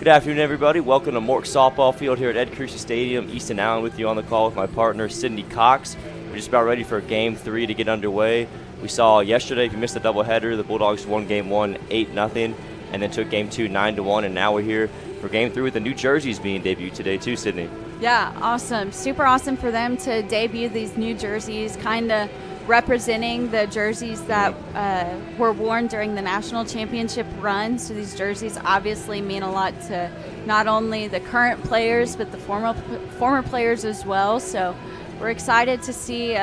Good afternoon, everybody. Welcome to Mork Softball Field here at Ed Creasy Stadium. Easton Allen with you on the call with my partner, Sydney Cox. We're just about ready for Game 3 to get underway. We saw yesterday, if you missed the doubleheader, the Bulldogs won Game 1 8-0, and then took Game 2 9-1, and now we're here for Game 3 with the new jerseys being debuted today too, Sydney. Yeah, awesome. Super awesome for them to debut these new jerseys, kind of representing the jerseys that were worn during the national championship run. So these jerseys obviously mean a lot to not only the current players, but the former players as well. So we're excited to see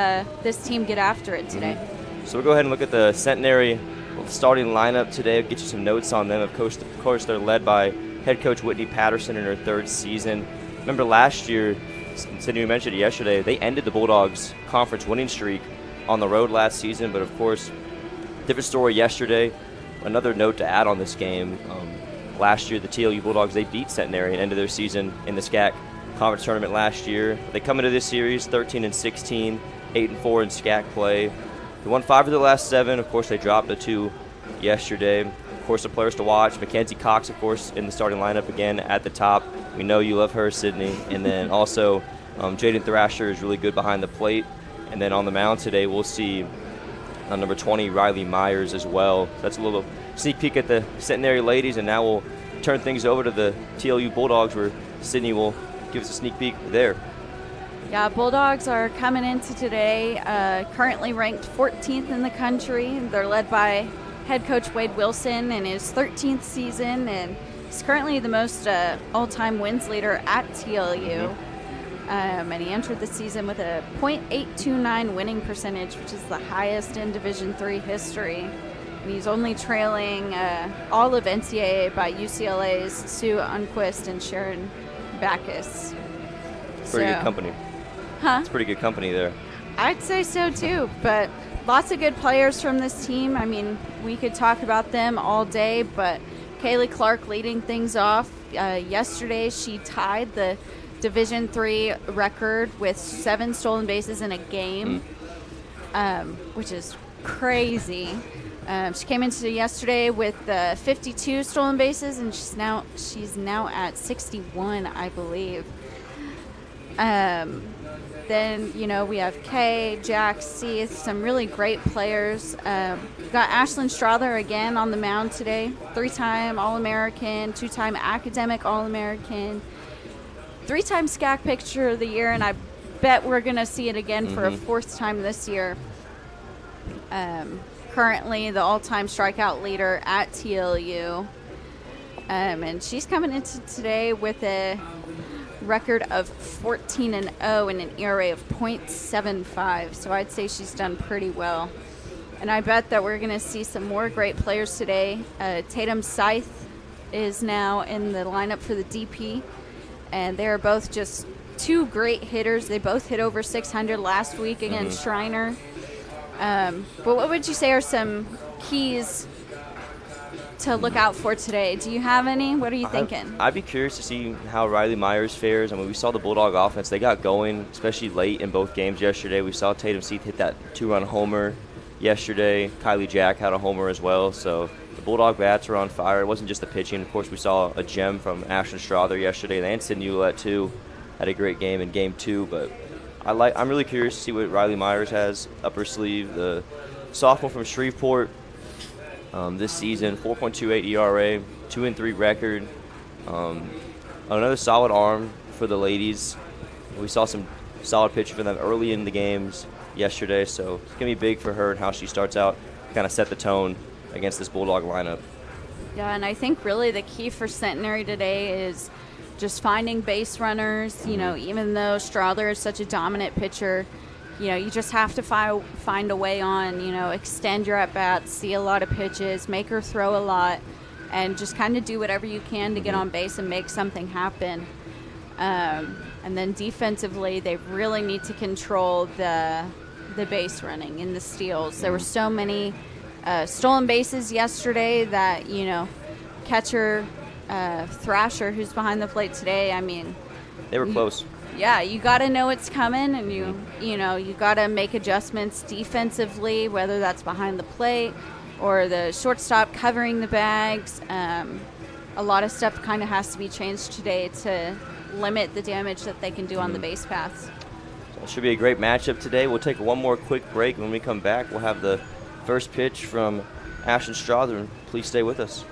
this team get after it today. So we'll go ahead and look at the Centenary starting lineup today. I'll get you some notes on them. Of course, they're led by head coach Whitney Patterson in her third season. Remember last year, Sydney, we mentioned it yesterday, they ended the Bulldogs' conference winning streak on the road last season, but of course, different story yesterday. Another note to add on this game, last year the TLU Bulldogs, they beat Centenary and ended their season in the SCAC conference tournament last year. They come into this series 13-16, 8-4 in SCAC play. They won 5 of their last 7. Of course, they dropped a 2 yesterday. Of course, the players to watch, Mackenzie Cox, of course, in the starting lineup again at the top. We know you love her, Sydney. And then also Jaden Thrasher is really good behind the plate. And then on the mound today, we'll see number 20, Riley Myers, as well. That's a little sneak peek at the Centenary ladies, and now we'll turn things over to the TLU Bulldogs, where Sydney will give us a sneak peek there. Yeah, Bulldogs are coming into today, currently ranked 14th in the country. They're led by head coach Wade Wilson in his 13th season, and he's currently the most all-time wins leader at TLU. And he entered the season with a .829 winning percentage, which is the highest in Division III history. And he's only trailing all of NCAA by UCLA's Sue Unquist and Sharon Backus. Pretty good company. Huh? It's pretty good company there. I'd say so too, but lots of good players from this team. I mean, we could talk about them all day, but Kaylee Clark leading things off. Yesterday, she tied the Division III record with 7 stolen bases in a game, which is crazy. She came into yesterday with 52 stolen bases, and she's now at 61, I believe. Then, we have Kay, Jack, Seath, some really great players. We've got Ashlyn Strother again on the mound today, 3-time All-American, 2-time Academic All-American, 3-time SCAC Pitcher of the Year, and I bet we're going to see it again for a 4th time this year. Currently the all-time strikeout leader at TLU. And she's coming into today with a record of 14-0 and an ERA of .75. So I'd say she's done pretty well. And I bet that we're going to see some more great players today. Tatum Scythe is now in the lineup for the DP. And they're both just 2 great hitters. They both hit over 600 last week against Schreiner. But what would you say are some keys to look out for today? Do you have any? What are you thinking? I'd be curious to see how Riley Myers fares. I mean, we saw the Bulldog offense. They got going, especially late in both games yesterday. We saw Tatum Seath hit that 2-run homer yesterday. Kylie Jack had a homer as well. So the Bulldog bats are on fire. It wasn't just the pitching. Of course, we saw a gem from Ashlyn Strother yesterday. And Sydney Ouellette, too, had a great game in Game 2. But I'm really curious to see what Riley Myers has up her sleeve. The sophomore from Shreveport this season, 4.28 ERA, 2-3 record. Another solid arm for the ladies. We saw some solid pitching for them early in the games yesterday. So it's going to be big for her and how she starts out to kind of set the tone against this Bulldog lineup. Yeah, and I think really the key for Centenary today is just finding base runners. Even though Strother is such a dominant pitcher, you just have to find a way on, extend your at-bats, see a lot of pitches, make her throw a lot, and just kind of do whatever you can to get on base and make something happen. And then defensively, they really need to control the base running and the steals. There were so many stolen bases yesterday that, catcher Thrasher, who's behind the plate today, I mean, they were close. Yeah, you got to know it's coming, and you got to make adjustments defensively, whether that's behind the plate or the shortstop covering the bags. a lot of stuff kind of has to be changed today to limit the damage that they can do on the base paths. So it should be a great matchup today. We'll take one more quick break. When we come back, we'll have the first pitch from Ashton Strother. Please stay with us.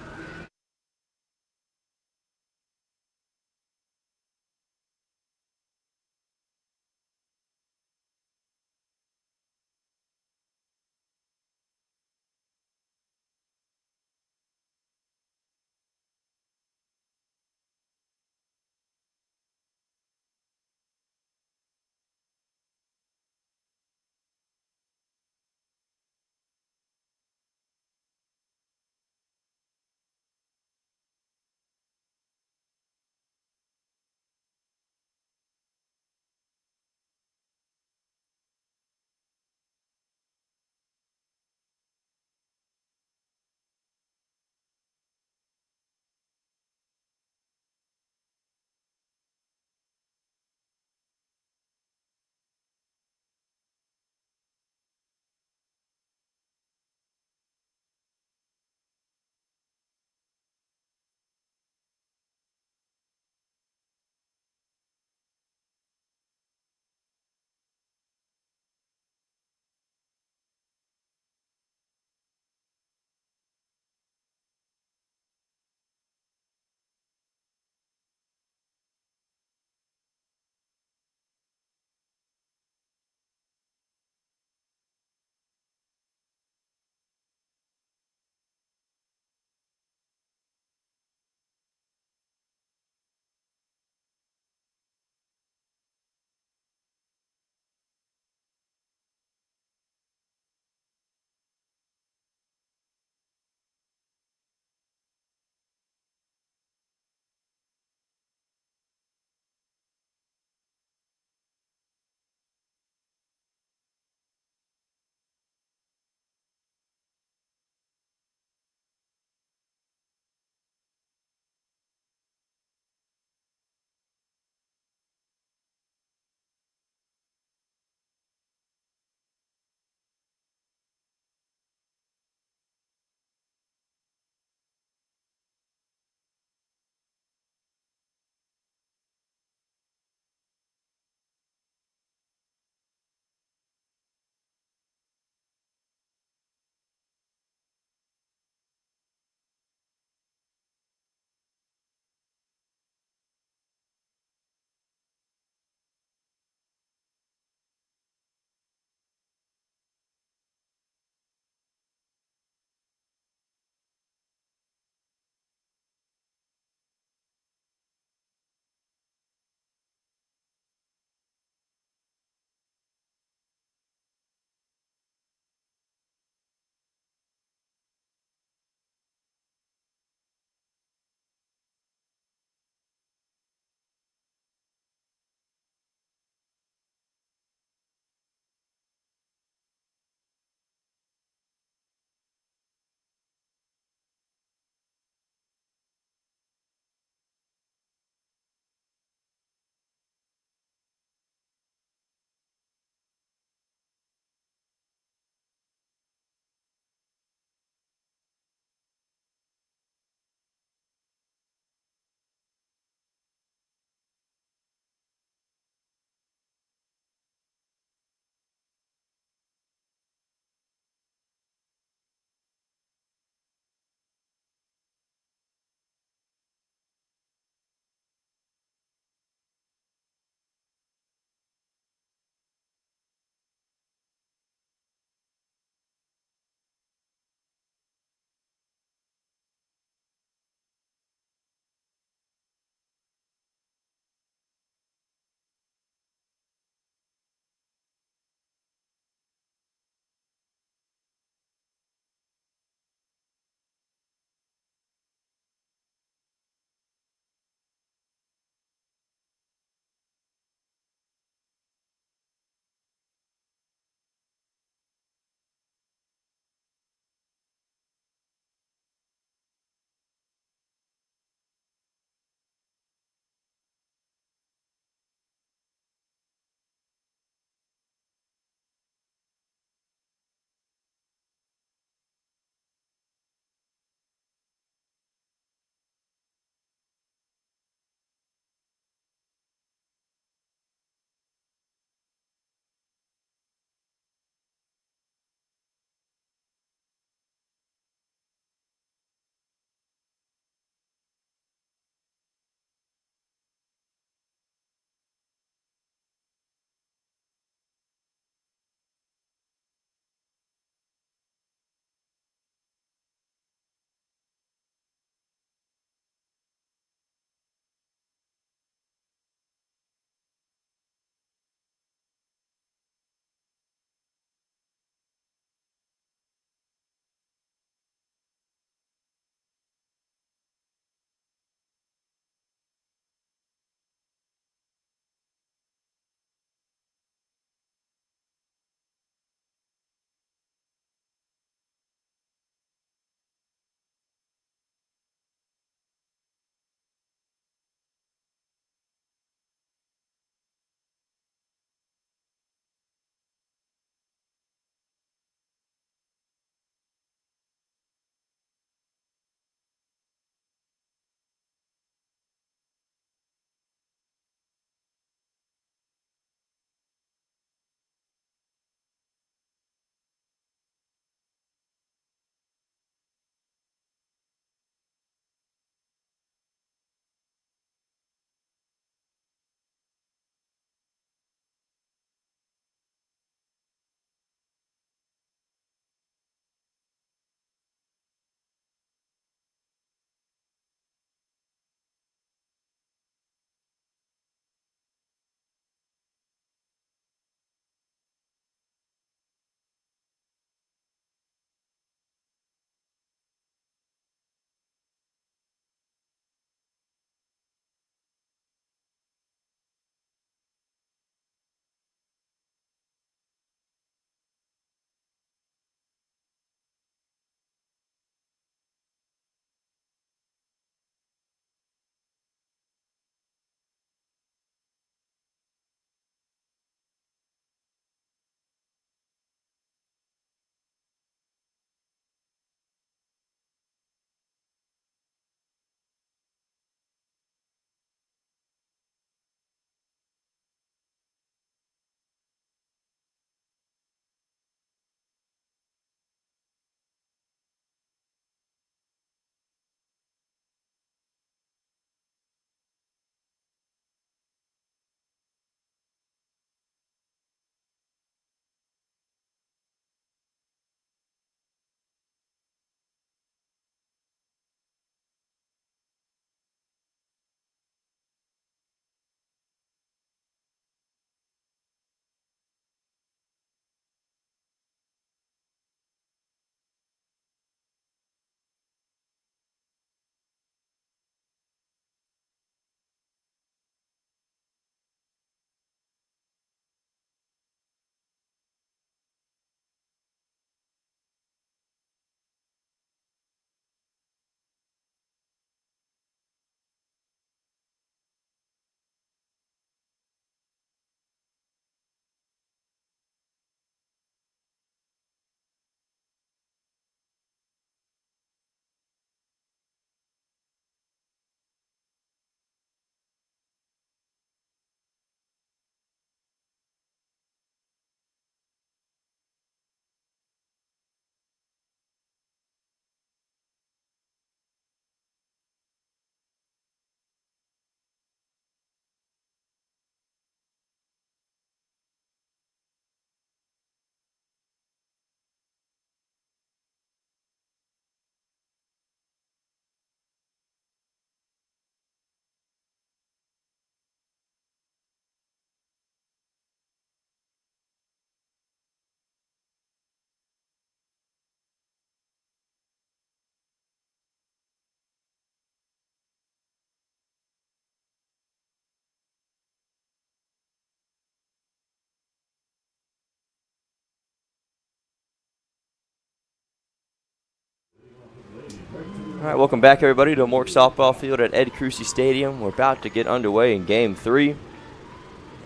All right, welcome back, everybody, to Mork Softball Field at Ed Crucy Stadium. We're about to get underway in Game 3.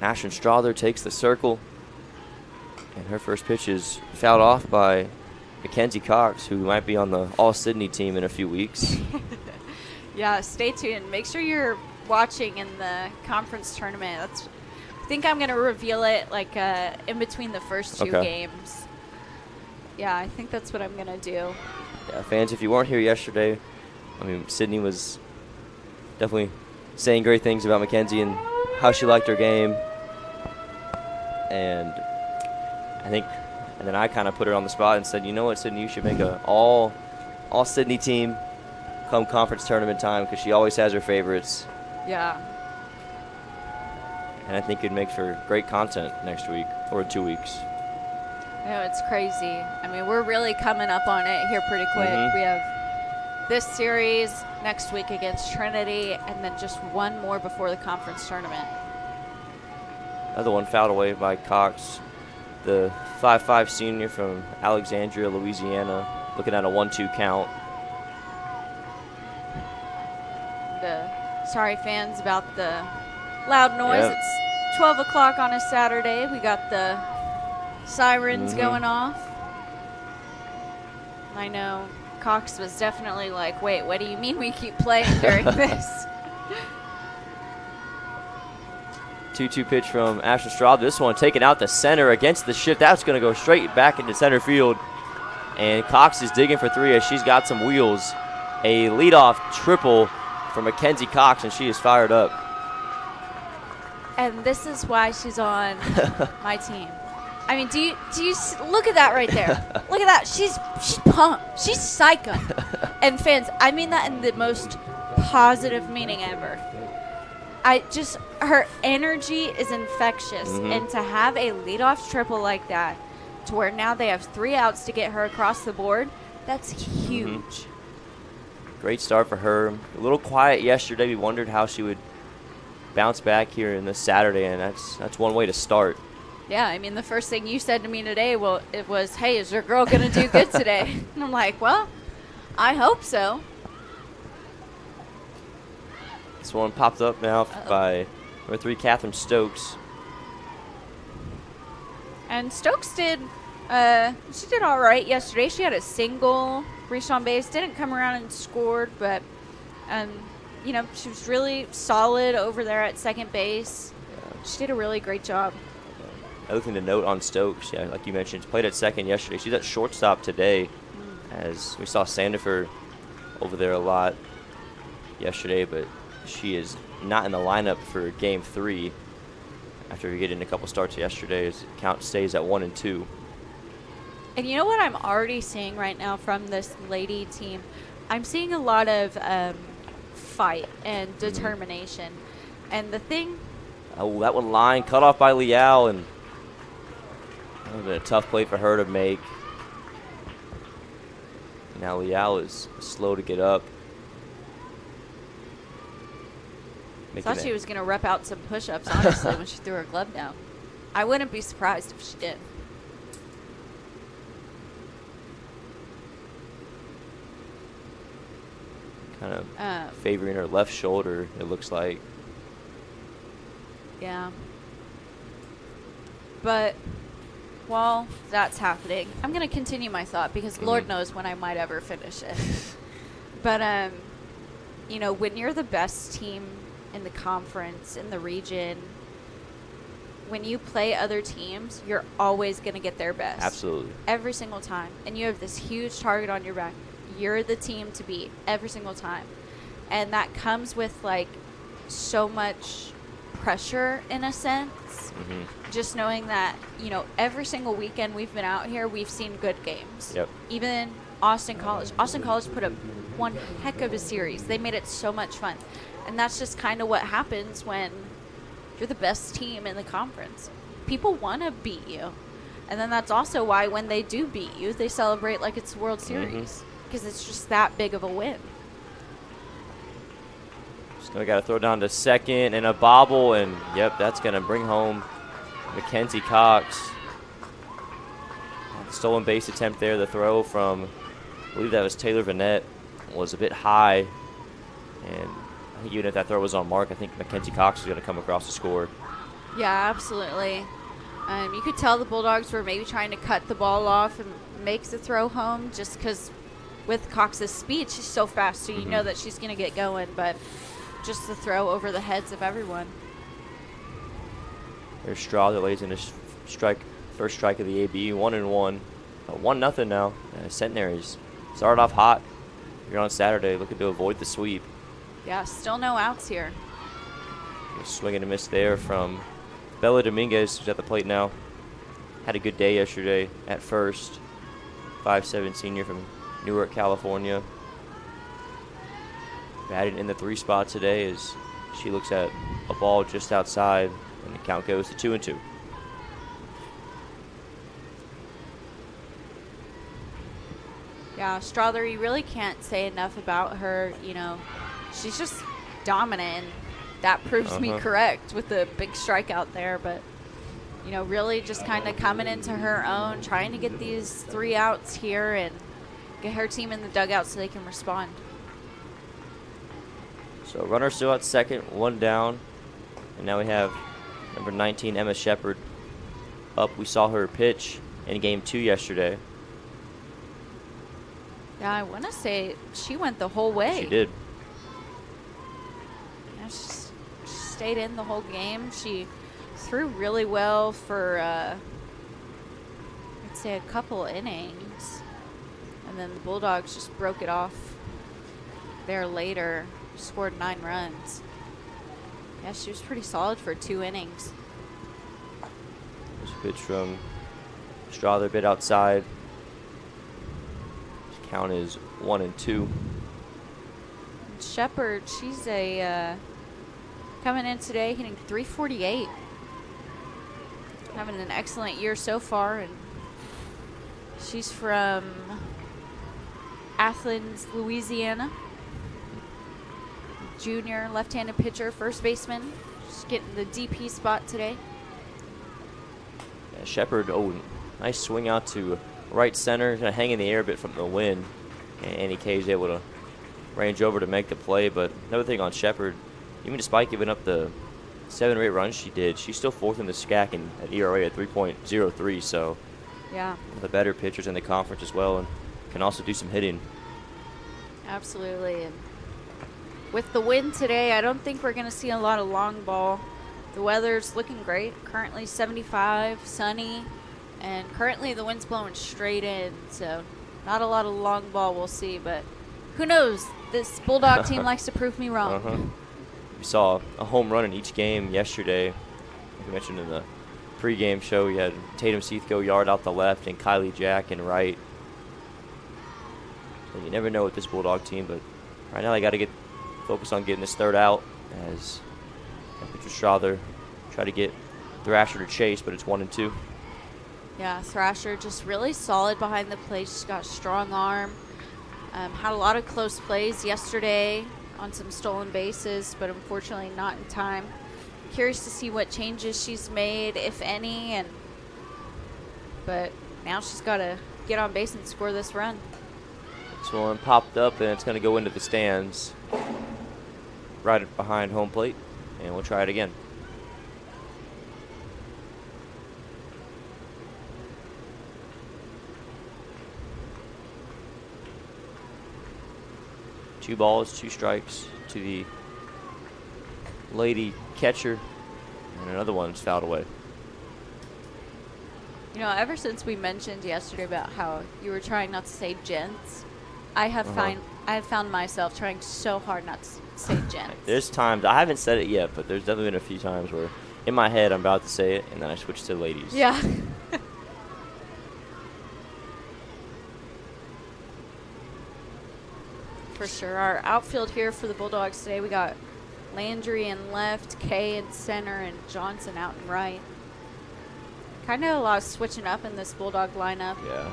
Ashton Strother takes the circle, and her first pitch is fouled off by Mackenzie Cox, who might be on the All-Sydney team in a few weeks. Yeah, stay tuned. Make sure you're watching in the conference tournament. I think I'm going to reveal it like in between the first two games. Yeah, I think that's what I'm going to do. Yeah, fans, if you weren't here yesterday, I mean, Sydney was definitely saying great things about Mackenzie and how she liked her game. And then I kind of put her on the spot and said, you know what, Sydney, you should make an all Sydney team come conference tournament time, because she always has her favorites. Yeah. And I think it'd make for great content next week or 2 weeks. No, it's crazy. I mean, we're really coming up on it here pretty quick. Mm-hmm. We have this series next week against Trinity, and then just one more before the conference tournament. Another one fouled away by Cox, the 5'5" senior from Alexandria, Louisiana, looking at a 1-2 count. Sorry, fans, about the loud noise. Yep. It's 12 o'clock on a Saturday. We got the sirens going off. I know Cox was definitely like, wait, what do you mean we keep playing during this? 2-2 pitch from Ashton Strother. This one taken out the center against the shift. That's going to go straight back into center field. And Cox is digging for 3 as she's got some wheels. A leadoff triple for Mackenzie Cox, and she is fired up. And this is why she's on my team. I mean, do you look at that right there? Look at that. She's pumped. She's psycho. And fans, I mean that in the most positive meaning ever. Her energy is infectious, and to have a leadoff triple like that, to where now they have 3 outs to get her across the board, that's huge. Great start for her. A little quiet yesterday. We wondered how she would bounce back here in this Saturday, and that's one way to start. Yeah, I mean, the first thing you said to me today, it was, hey, is your girl going to do good today? And I'm like, well, I hope so. This one popped up now by number 3, Catherine Stokes. And Stokes did all right yesterday. She had a single, reached on base, didn't come around and scored, but she was really solid over there at second base. Yeah. She did a really great job. Another thing to note on Stokes, yeah, like you mentioned, played at second yesterday. She's at shortstop today, as we saw Sandifer over there a lot yesterday, but she is not in the lineup for Game 3 after getting a couple starts yesterday. As count stays at 1-2. And you know what I'm already seeing right now from this lady team? I'm seeing a lot of fight and determination. And the thing... Oh, that one line cut off by Liao, and that would have been a tough play for her to make. Now Liao is slow to get up. I thought she was going to rep out some push-ups, honestly, when she threw her glove down. I wouldn't be surprised if she did. Kind of favoring her left shoulder, it looks like. Yeah. But while that's happening, I'm going to continue my thought, because Lord knows when I might ever finish it. But, when you're the best team in the conference, in the region, when you play other teams, you're always going to get their best. Absolutely. Every single time. And you have this huge target on your back. You're the team to beat every single time. And that comes with, so much pressure, in a sense. Just knowing that, every single weekend we've been out here, we've seen good games. Yep. Even Austin College. Austin College put up one heck of a series. They made it so much fun. And that's just kind of what happens when you're the best team in the conference. People want to beat you. And then that's also why when they do beat you, they celebrate like it's the World Series. Because it's just that big of a win. So we got to throw down to second and a bobble, and yep, that's going to bring home Mackenzie Cox. Stolen base attempt there, the throw from, I believe that was Taylor Vanette. was a bit high, and I think even if that throw was on mark, I think Mackenzie Cox was going to come across the score. Yeah, absolutely. You could tell the Bulldogs were maybe trying to cut the ball off and make the throw home, just because with Cox's speed, she's so fast, so you know that she's going to get going, but just the throw over the heads of everyone. There's Straw that lays in a first strike of the AB, 1-1. 1-0 now. Centenary's started off hot here on Saturday, looking to avoid the sweep. Yeah, still no outs here. Swing and a miss there from Bella Dominguez, who's at the plate now. Had a good day yesterday at first. 5'7" senior from Newark, California. Batting in the 3 spot today as she looks at a ball just outside, and the count goes to 2-2. Yeah, Strother, you really can't say enough about her. You know, she's just dominant, and that proves me correct with the big strikeout there. But, you know, really just kind of coming into her own, trying to get these 3 outs here and get her team in the dugout so they can respond. So runner still at second, 1 down. And now we have number 19, Emma Shepard, up. We saw her pitch in game 2 yesterday. Yeah, I want to say she went the whole way. She did. Yeah, she stayed in the whole game. She threw really well for, I'd say, a couple innings. And then the Bulldogs just broke it off there later, scored 9 runs. Yeah, she was pretty solid for 2 innings. There's a pitch from Strother, a bit outside. Count is 1-2. Shepard, she's coming in today hitting .348. Having an excellent year so far, and she's from Athens, Louisiana. Junior, left-handed pitcher, first baseman. She's getting the DP spot today. Yeah, Shepard, nice swing out to right center, kind of hang in the air a bit from the wind. And Annie Kay's able to range over to make the play. But another thing on Shepard, even despite giving up the 7 or 8 runs she did, she's still 4th in the SCAC and at ERA at 3.03. So yeah, one of the better pitchers in the conference as well, and can also do some hitting. Absolutely. And with the wind today, I don't think we're going to see a lot of long ball. The weather's looking great. Currently 75, sunny. And currently the wind's blowing straight in, so not a lot of long ball we'll see, but who knows? This Bulldog team likes to prove me wrong. We saw a home run in each game yesterday. Like I mentioned in the pregame show, you had Tatum Seath go yard out the left and Kylie Jack in right. And you never know with this Bulldog team, but right now they got to get focused on getting this 3rd out as pitcher Strother try to get Thrasher to chase, but it's 1-2. Yeah, Thrasher just really solid behind the plate. She's got a strong arm. Had a lot of close plays yesterday on some stolen bases, but unfortunately not in time. Curious to see what changes she's made, if any, but now she's got to get on base and score this run. This one popped up, and it's going to go into the stands right behind home plate, and we'll try it again. Two balls, 2 strikes to the lady catcher, and another one's fouled away. You know, ever since we mentioned yesterday about how you were trying not to say gents, I have found myself trying so hard not to say gents. There's times, I haven't said it yet, but there's definitely been a few times where in my head I'm about to say it, and then I switch to ladies. Yeah. For sure. Our outfield here for the Bulldogs today, we got Landry in left, Kay in center, and Johnson out in right. Kind of a lot of switching up in this Bulldog lineup. Yeah.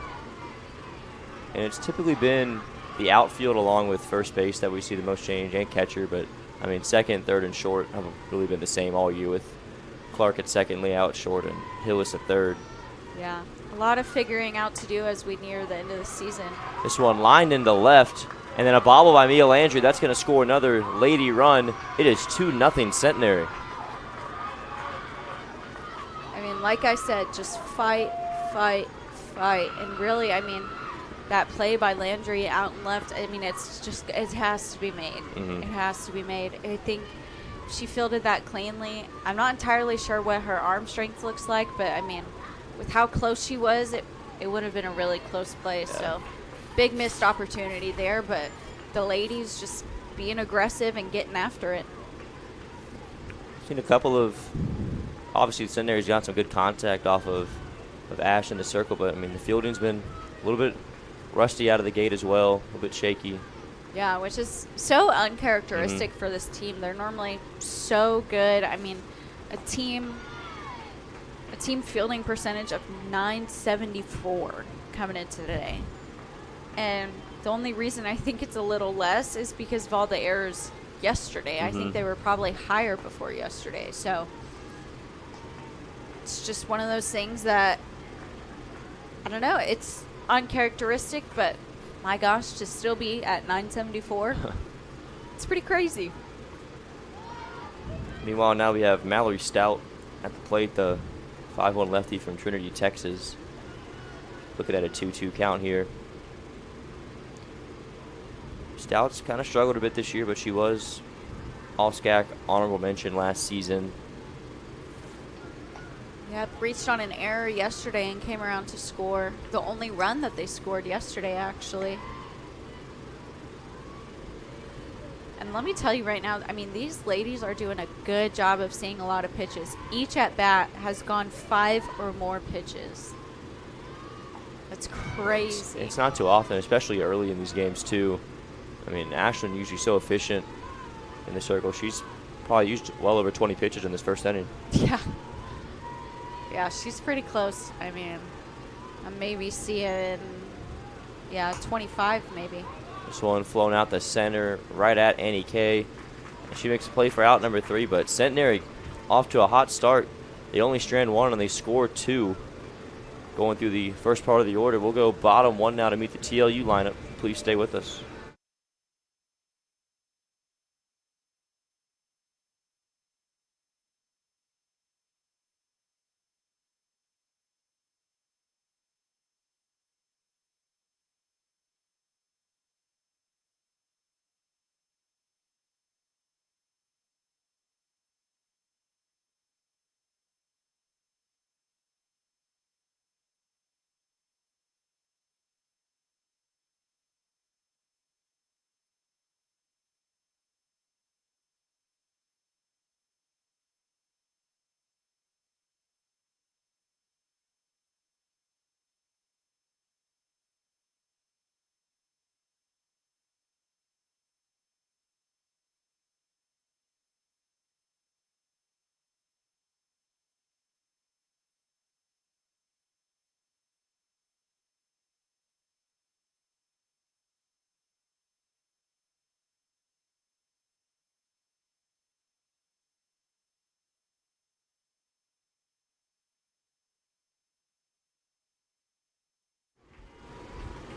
And it's typically been the outfield along with first base that we see the most change, and catcher, but I mean second, third, and short have really been the same all year, with Clark at second, Lee out short, and Hillis at third. Yeah, a lot of figuring out to do as we near the end of the season. This one lined into left, And then a bobble by Mia Landry. That's going to score another lady run. It is 2-0 Centenary. I mean, like I said, just fight, fight, fight. And really, I mean, that play by Landry out and left, I mean, it's just, it has to be made. It has to be made. I think she fielded that cleanly. I'm not entirely sure what her arm strength looks like, but, I mean, with how close she was, it would have been a really close play. Yeah. So, big missed opportunity there, but the ladies just being aggressive and getting after it. Seen a couple of, obviously Centenary's got some good contact off of Ash in the circle, but, I mean, the fielding's been a little bit rusty out of the gate as well, a little bit shaky. Yeah, which is so uncharacteristic for this team. They're normally so good. I mean, a team fielding percentage of .974 coming into today. And the only reason I think it's a little less is because of all the errors yesterday. I think they were probably higher before yesterday. So it's just one of those things that, I don't know, it's uncharacteristic, but my gosh, to still be at .974, it's pretty crazy. Meanwhile, now we have Mallory Stout at the plate, the 5'1" lefty from Trinity, Texas. Looking at a 2-2 count here. Stout's kind of struggled a bit this year, but she was All-SCAC honorable mention last season. Yep, reached on an error yesterday and came around to score. The only run that they scored yesterday, actually. And let me tell you right now, I mean, these ladies are doing a good job of seeing a lot of pitches. Each at-bat has gone 5 or more pitches. That's crazy. It's not too often, especially early in these games, too. I mean, Ashlyn usually so efficient in the circle. She's probably used well over 20 pitches in this first inning. Yeah. Yeah, she's pretty close. I mean, I'm maybe seeing, 25 maybe. This one flown out the center right at Annie Kay. She makes a play for out number 3, but Centenary off to a hot start. They only strand 1 and they score 2. Going through the first part of the order, we'll go bottom 1 now to meet the TLU lineup. Please stay with us.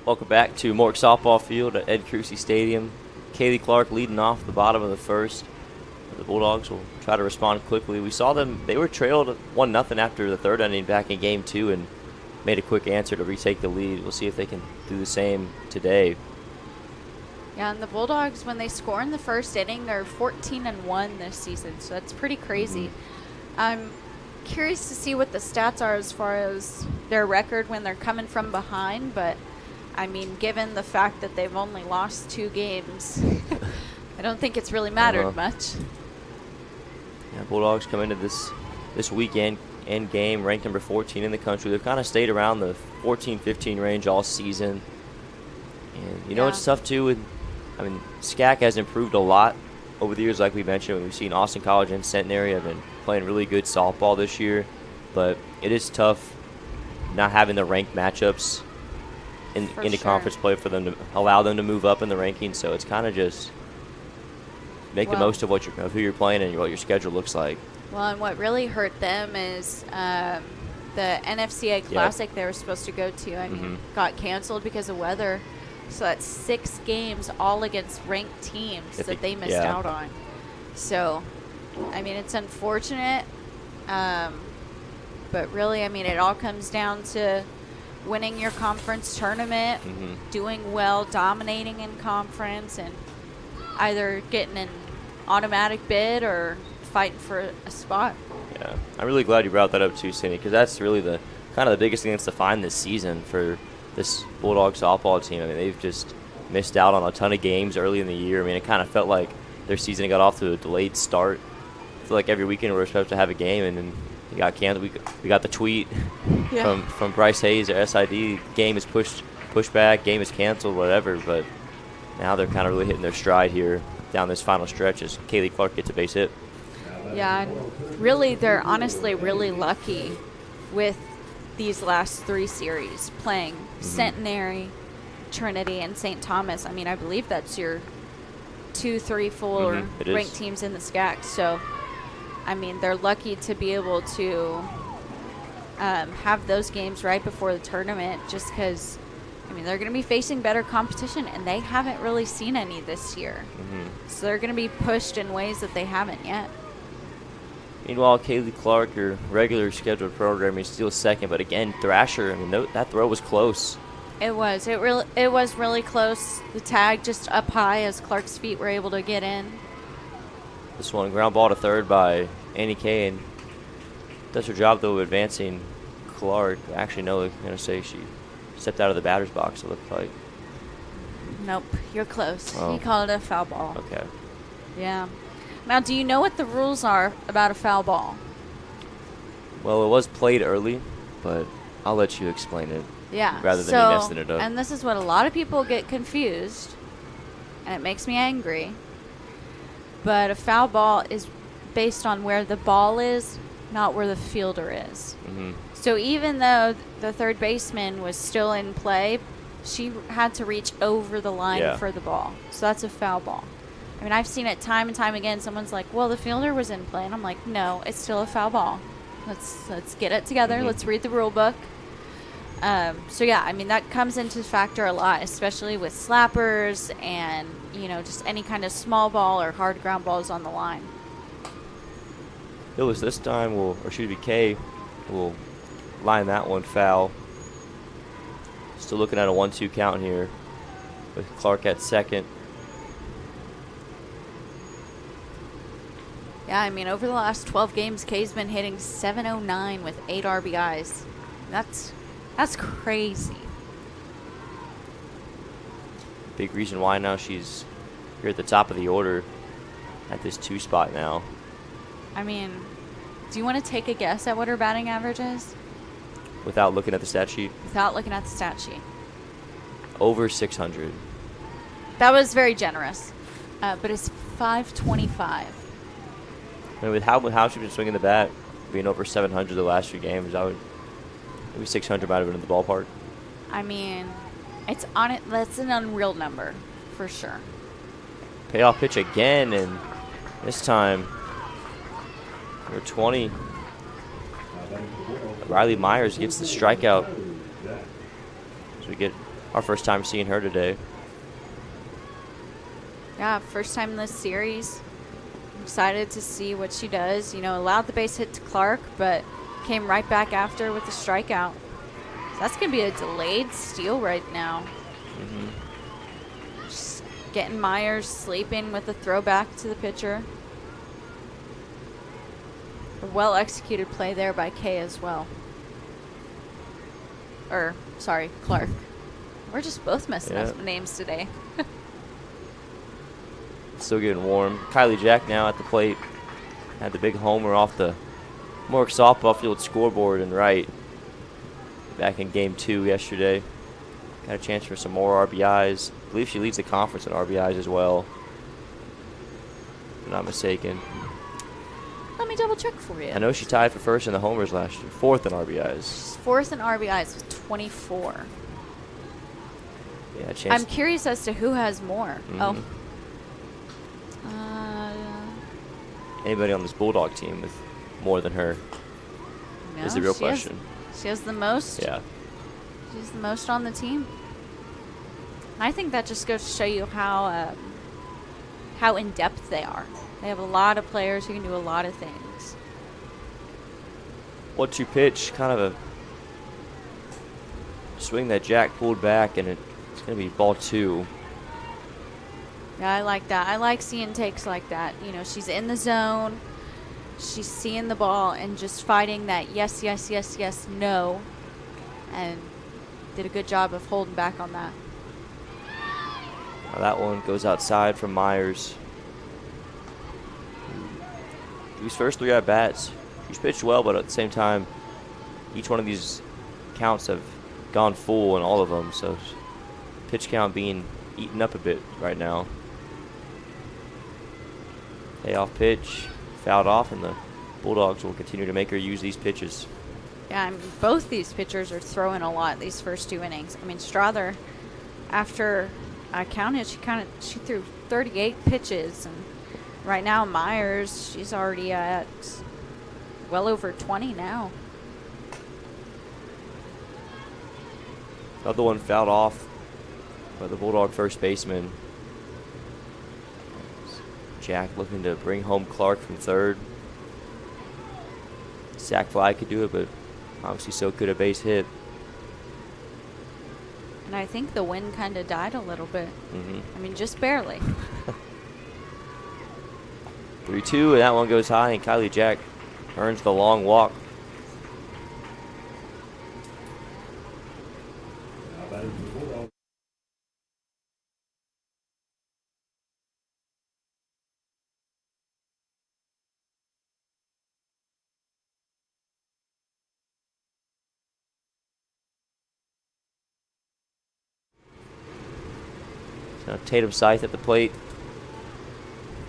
Welcome back to Mork Softball Field at Ed Crucy Stadium. Kaylee Clark leading off the bottom of the first. The Bulldogs will try to respond quickly. We saw them, they were trailed 1-0 after the third inning back in game 2 and made a quick answer to retake the lead. We'll see if they can do the same today. Yeah, and the Bulldogs, when they score in the first inning, they're 14-1 this season, so that's pretty crazy. I'm curious to see what the stats are as far as their record when they're coming from behind, but I mean, given the fact that they've only lost 2 games, I don't think it's really mattered much. Yeah, Bulldogs come into this weekend end game ranked number 14 in the country. They've kind of stayed around the 14-15 range all season. And, you know, it's tough, too. I mean, SCAC has improved a lot over the years, like we mentioned. We've seen Austin College and Centenary have been playing really good softball this year. But it is tough not having the ranked matchups into conference play for them to allow them to move up in the rankings. So it's kind of just make the most of who you're playing and what your schedule looks like. Well, and what really hurt them is the NFCA Classic they were supposed to go to. I mean, got canceled because of weather. So that's 6 games all against ranked teams that they missed out on. So, I mean, it's unfortunate. But really, I mean, it all comes down to winning your conference tournament, doing well, dominating in conference, and either getting an automatic bid or fighting for a spot. Yeah, I'm really glad you brought that up too, Cindy, because that's really the kind of the biggest thing that's defined this season for this Bulldogs softball team. I mean, they've just missed out on a ton of games early in the year. I mean, it kind of felt like their season got off to a delayed start. I feel like every weekend we were supposed to have a game, and then it got canceled. We got the tweet from Bryce Hayes, their SID, game is pushed back, game is canceled, whatever. But now they're kind of really hitting their stride here down this final stretch as Kaylee Clark gets a base hit. Yeah, and really, they're honestly really lucky with these last 3 series playing Centenary, Trinity, and St. Thomas. I mean, I believe that's your 2, 3, 4 ranked teams in the SCAC. So, I mean, they're lucky to be able to have those games right before the tournament just because, I mean, they're going to be facing better competition, and they haven't really seen any this year. So they're going to be pushed in ways that they haven't yet. Meanwhile, Kaylee Clark, your regular scheduled programming, steals second. But again, Thrasher, I mean, that throw was close. It was. It was really close. The tag just up high as Clark's feet were able to get in. This one, ground ball to third by Annie Kane. Does her job, though, of advancing Clark. Actually, no, I'm going to say she stepped out of the batter's box, it looked like. Nope, you're close. Oh. He called it a foul ball. Okay. Yeah. Now, do you know what the rules are about a foul ball? Well, it was played early, but I'll let you explain it. Yeah. Rather than me messing it up. And this is what a lot of people get confused, and it makes me angry. But a foul ball is based on where the ball is, not where the fielder is. So even though the third baseman was still in play, she had to reach over the line for the ball. So that's a foul ball. I mean, I've seen it time and time again. Someone's like, well, the fielder was in play. And I'm like, no, it's still a foul ball. Let's get it together. Let's read the rule book. So, yeah, I mean, that comes into factor a lot, especially with slappers and, you know, just any kind of small ball or hard ground balls on the line. Hillis this time Kay will line that one foul. Still looking at a 1-2 count here with Clark at second. Yeah, I mean, over the last 12 games, Kay's been hitting .709 with 8 RBIs. That's crazy. Big reason why now she's here at the top of the order at this 2 spot now. I mean, do you want to take a guess at what her batting average is? Without looking at the stat sheet? Without looking at the stat sheet. Over 600. That was very generous. But it's 525. I mean, with how she's been swinging the bat, being over 700 the last few games, maybe 600 might have been in the ballpark. I mean, that's an unreal number for sure. Payoff pitch again, and this time, number 20, Riley Myers gets the strikeout. So we get our first time seeing her today. Yeah, first time in this series. Excited to see what she does. You know, allowed the base hit to Clark, but came right back after with the strikeout. So that's going to be a delayed steal right now. Just getting Myers sleeping with a throwback to the pitcher. A well-executed play there by Kay as well. Clark. We're just both messing up names today. Still getting warm. Kylie Jack now at the plate. Had the big homer off the Mork softball field scoreboard and right. Back in game 2 yesterday. Got a chance for some more RBIs. I believe she leads the conference in RBIs as well. If I'm not mistaken. Let me double check for you. I know she tied for first in the homers last year. 4th in RBIs. She's 4th in RBIs with 24. Yeah, chance. I'm curious as to who has more. Anybody on this Bulldog team with more than her is the real question. She has the most? Yeah. She's the most on the team. I think that just goes to show you how in depth they are. They have a lot of players who can do a lot of things. 1-2 pitch, kind of a swing that Jack pulled back, and it's going to be ball 2. Yeah, I like that. I like seeing takes like that. You know, she's in the zone. She's seeing the ball and just fighting that yes, yes, yes, yes, no. And did a good job of holding back on that. Now that one goes outside from Myers. These first 3 at-bats, she's pitched well, but at the same time, each one of these counts have gone full in all of them, so pitch count being eaten up a bit right now. Payoff pitch, fouled off, and the Bulldogs will continue to make her use these pitches. Yeah, I mean, both these pitchers are throwing a lot these first 2 innings. I mean, Strother, after I counted, she threw 38 pitches, and right now Myers, she's already at well over 20 now. Another one fouled off by the Bulldog first baseman. Jack looking to bring home Clark from third. Sac fly could do it, but obviously so could a base hit. And I think the wind kind of died a little bit. I mean, just barely. 3-2, and that one goes high, and Kylie Jack earns the long walk. So Tatum Scythe at the plate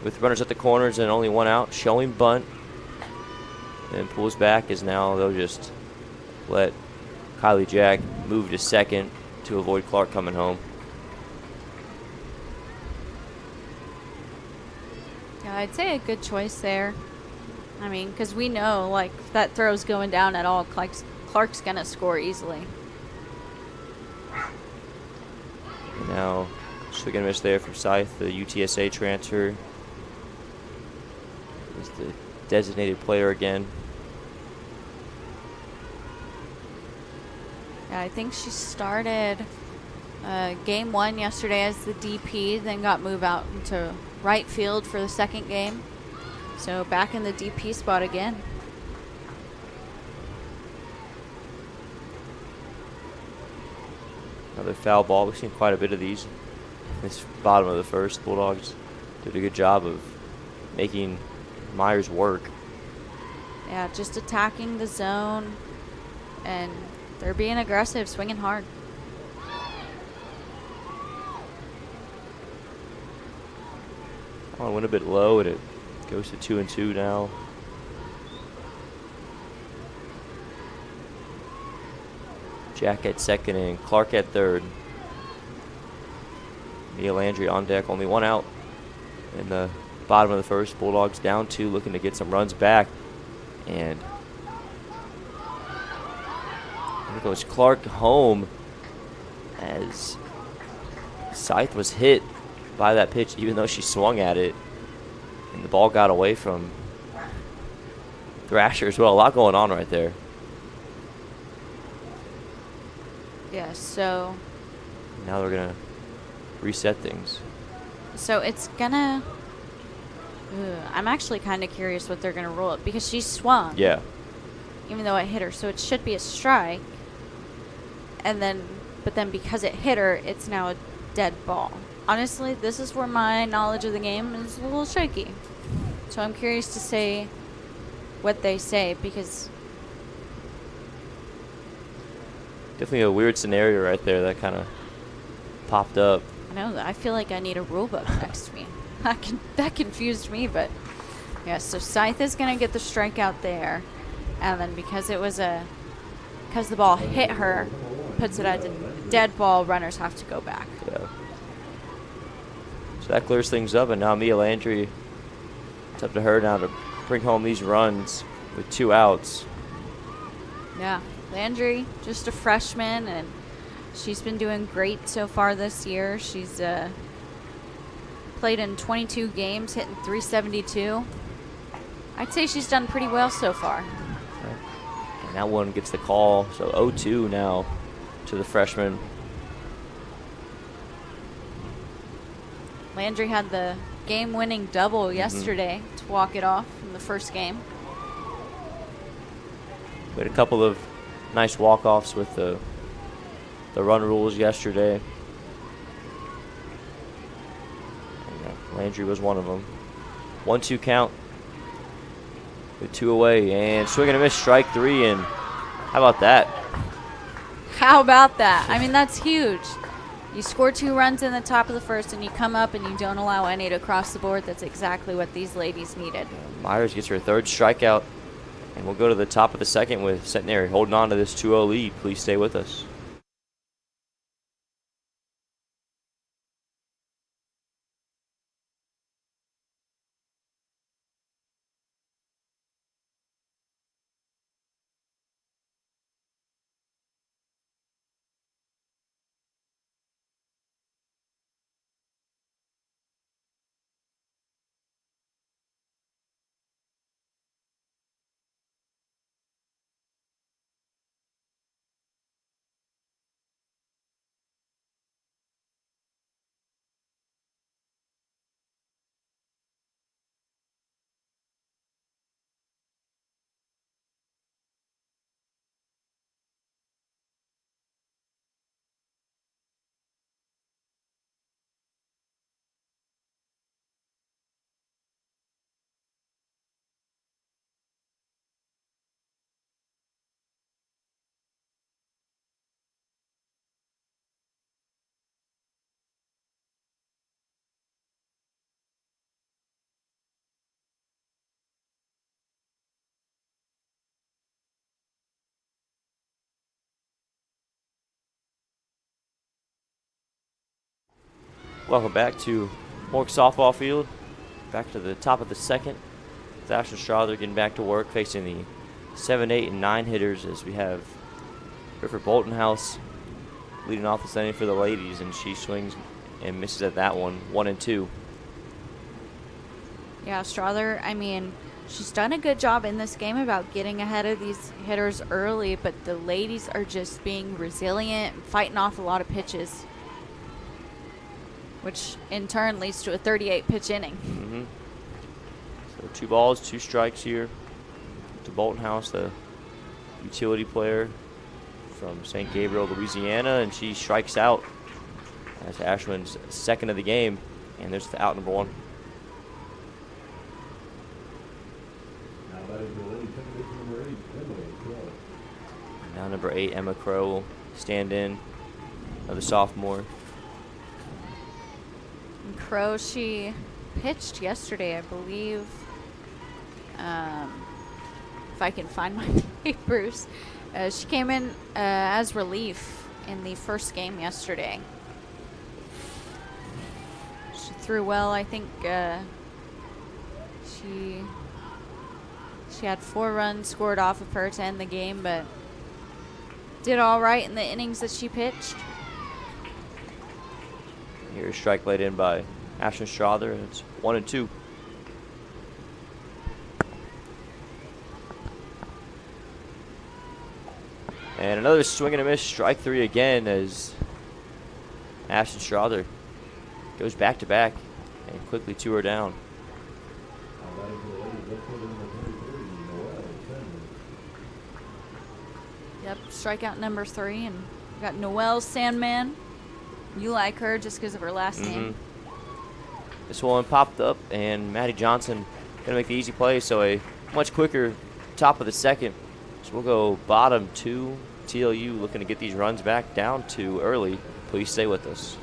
with runners at the corners and only 1 out, showing bunt, and pulls back as now they'll just let Kylie Jack move to second to avoid Clark coming home. Yeah, I'd say a good choice there. I mean, because we know, like, if that throw's going down at all, Clark's going to score easily. And now, swing and miss there from Scythe, the UTSA transfer. Is the designated player again. Yeah, I think she started game 1 yesterday as the DP, then got moved out into right field for the second game. So back in the DP spot again. Another foul ball. We've seen quite a bit of these. This bottom of the first, Bulldogs did a good job of making Myers work. Yeah, just attacking the zone, and they're being aggressive, swinging hard. I went a bit low, and it goes to 2-2 now. Jack at second and Clark at third. Mia Landry on deck, only 1 out in the bottom of the first. Bulldogs down 2, looking to get some runs back. And there goes Clark home as Scythe was hit by that pitch, even though she swung at it. And the ball got away from Thrasher as well. A lot going on right there. Yeah, so Now they're going to reset things. So it's gonna. I'm actually kind of curious what they're gonna rule it, because she swung. Yeah. Even though it hit her, so it should be a strike. But then because it hit her, it's now a dead ball. Honestly, this is where my knowledge of the game is a little shaky. So I'm curious to see what they say, because Definitely a weird scenario right there that kind of popped up. I know, I feel like I need a rule book next to me. That confused me, but yeah, so Scythe is going to get the strikeout there. And then because the ball hit her, puts it at a dead ball, runners have to go back. Yeah. So that clears things up, and now Mia Landry, it's up to her now to bring home these runs with 2 outs. Yeah, Landry, just a freshman, and She's been doing great so far this year. She's played in 22 games, hitting .372. I'd say she's done pretty well so far. And that one gets the call, so 0-2 now to the freshman. Landry had the game-winning double yesterday to walk it off in the first game. We had a couple of nice walk-offs with the run rules yesterday. And, Landry was one of them. 1-2 count with 2 away, and swing and a miss, strike 3, and how about that? How about that? I mean, that's huge. You score 2 runs in the top of the first, and you come up and you don't allow any to cross the board. That's exactly what these ladies needed. Myers gets her 3rd strikeout, and we'll go to the top of the second with Centenary holding on to this 2-0 lead. Please stay with us. Welcome back to Mork Softball Field. Back to the top of the second. Ashton Strother getting back to work, facing the 7, 8, and 9 hitters as we have River Boltonhouse leading off this inning for the ladies, and she swings and misses at that one, 1-2. Yeah, Strother, I mean, she's done a good job in this game about getting ahead of these hitters early, but the ladies are just being resilient and fighting off a lot of pitches, which in turn leads to a 38-pitch inning. So 2 balls, 2 strikes here to Boltonhouse, the utility player from St. Gabriel, Louisiana, and she strikes out. That's Ashwin's 2nd of the game, and there's the out number 1. Now number 8, Emma Crow, will stand in, another sophomore. And Crow, she pitched yesterday, I believe. If I can find my papers. She came in as relief in the first game yesterday. She threw well. I think she had 4 runs scored off of her to end the game, but did all right in the innings that she pitched. Here's a strike laid in by Ashton Strother, and it's 1-2. And another swing and a miss, strike 3 again, as Ashton Strother goes back to back and quickly 2 are down. Yep, strikeout number 3, and we got Noelle Sandman. You like her just because of her last name. This one popped up, and Maddie Johnson gonna make the easy play, so a much quicker top of the second. So we'll go bottom 2. TLU looking to get these runs back down 2 early. Please stay with us.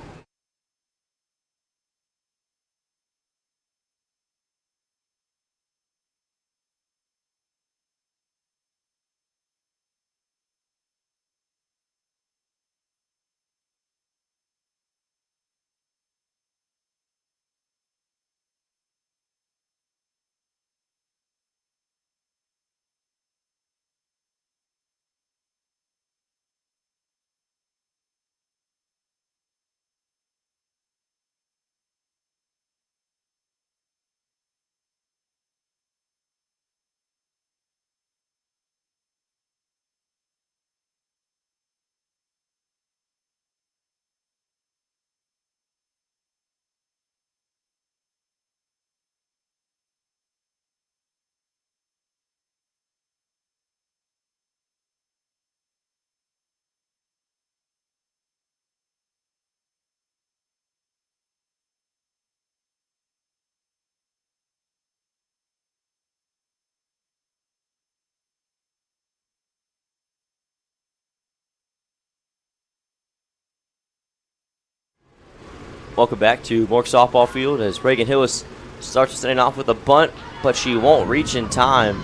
Welcome back to Mork Softball Field as Reagan Hillis starts setting off with a bunt, but she won't reach in time.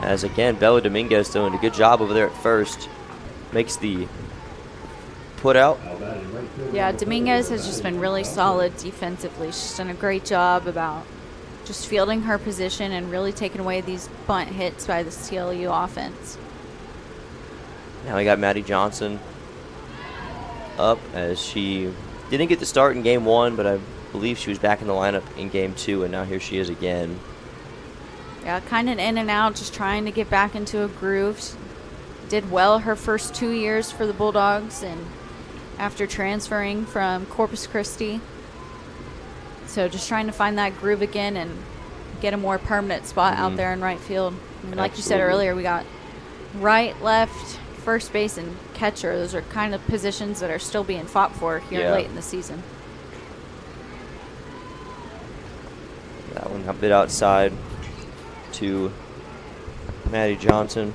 As again, Bella Dominguez doing a good job over there at first. Makes the put out. Yeah, Dominguez has just been really solid defensively. She's done a great job about just fielding her position and really taking away these bunt hits by this TLU offense. Now we got Maddie Johnson up as she didn't get the start in game 1, but I believe she was back in the lineup in game 2, and now here she is again. Yeah, kind of in and out, just trying to get back into a groove. She did well her first 2 years for the Bulldogs, and after transferring from Corpus Christi. So just trying to find that groove again and get a more permanent spot out there in right field. I mean, like you said earlier, we got right, left, first base, and catcher. Those are kind of positions that are still being fought for here late in the season. That one a bit outside to Maddie Johnson.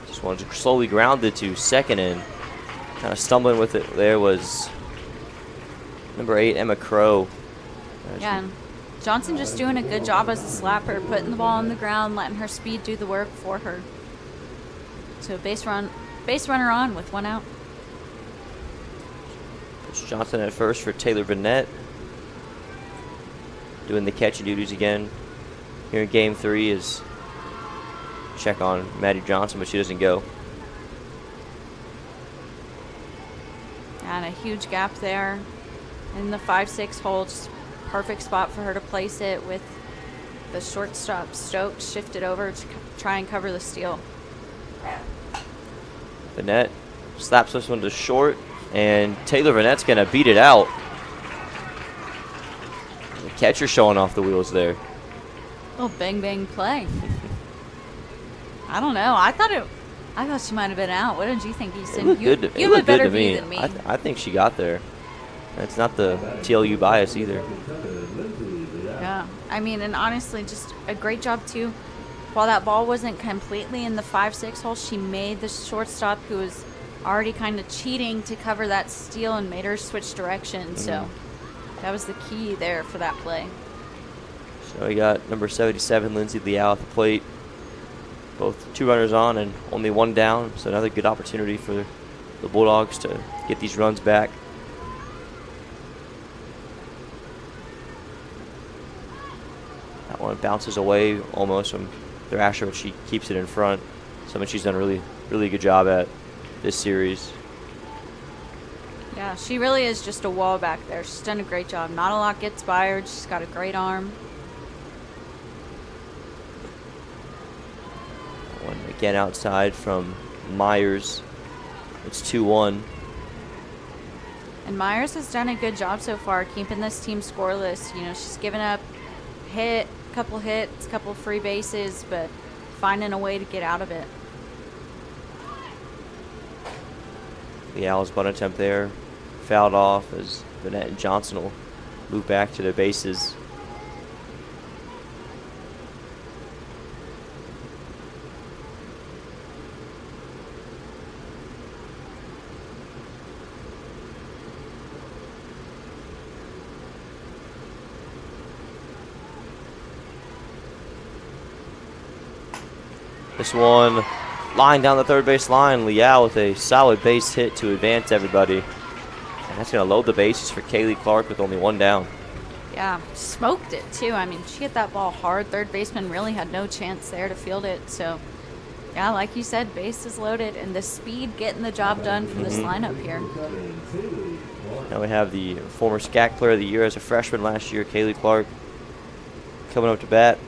Just wanted to slowly ground it to second, and kind of stumbling with it there was number 8, Emma Crow. Yeah, and Johnson just doing a good job as a slapper, putting the ball on the ground, letting her speed do the work for her. So base runner on with 1 out. It's Johnson at first for Taylor Burnett. Doing the catching duties again. Here in game 3 is check on Maddie Johnson, but she doesn't go. And a huge gap there in the 5-6 hole. Just perfect spot for her to place it with the shortstop Stokes shifted over to try and cover the steal. Burnett slaps this one to short, and Taylor Burnett's going to beat it out. The catcher showing off the wheels there. Oh, bang bang play. I don't know. I thought she might have been out. What did you think, Easton? You have a better view than me. I think she got there. That's not the TLU bias either. Yeah. I mean, and honestly, just a great job, too. While that ball wasn't completely in the 5-6 hole, she made the shortstop, who was already kind of cheating, to cover that steal and made her switch direction. So that was the key there for that play. So we got number 77, Lindsay Liao, at the plate. Both 2 runners on and only 1 down. So another good opportunity for the Bulldogs to get these runs back. That one bounces away almost from Thrasher, but she keeps it in front. Something she's done a really good job at this series. Yeah, she really is just a wall back there. She's done a great job. Not a lot gets by her. She's got a great arm. One again outside from Myers. It's 2-1. And Myers has done a good job so far keeping this team scoreless. You know, she's given up couple hits, couple free bases, but finding a way to get out of it. Leal's bunt attempt there fouled off as Burnett and Johnson will move back to their bases. This one line down the third base line. Leal with a solid base hit to advance everybody. And that's going to load the bases for Kaylee Clark with only 1 down. Yeah, smoked it too. I mean, she hit that ball hard. Third baseman really had no chance there to field it. So, yeah, like you said, bases loaded, and the speed getting the job done from this lineup here. Now we have the former SCAC Player of the Year as a freshman last year, Kaylee Clark, coming up to bat.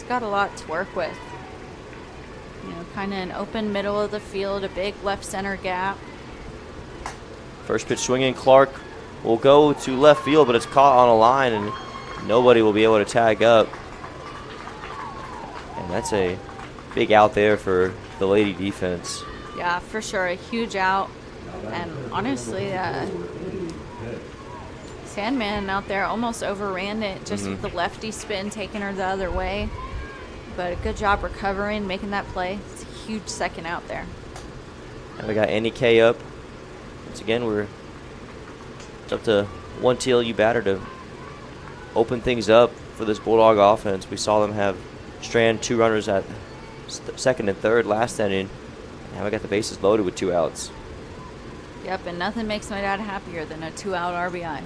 Got a lot to work with. You know, kind of an open middle of the field, a big left center gap. First pitch swinging, Clark will go to left field, but it's caught on a line, and nobody will be able to tag up. And that's a big out there for the Lady defense. Yeah, for sure, a huge out. And honestly, Sandman out there almost overran it just with the lefty spin, taking her the other way. But a good job recovering, making that play. It's a huge second out there. And we got NEK up. Once again, it's up to one TLU batter to open things up for this Bulldog offense. We saw them have strand 2 runners at second and third last inning. Now we got the bases loaded with 2 outs. Yep, and nothing makes my dad happier than a 2-out RBI.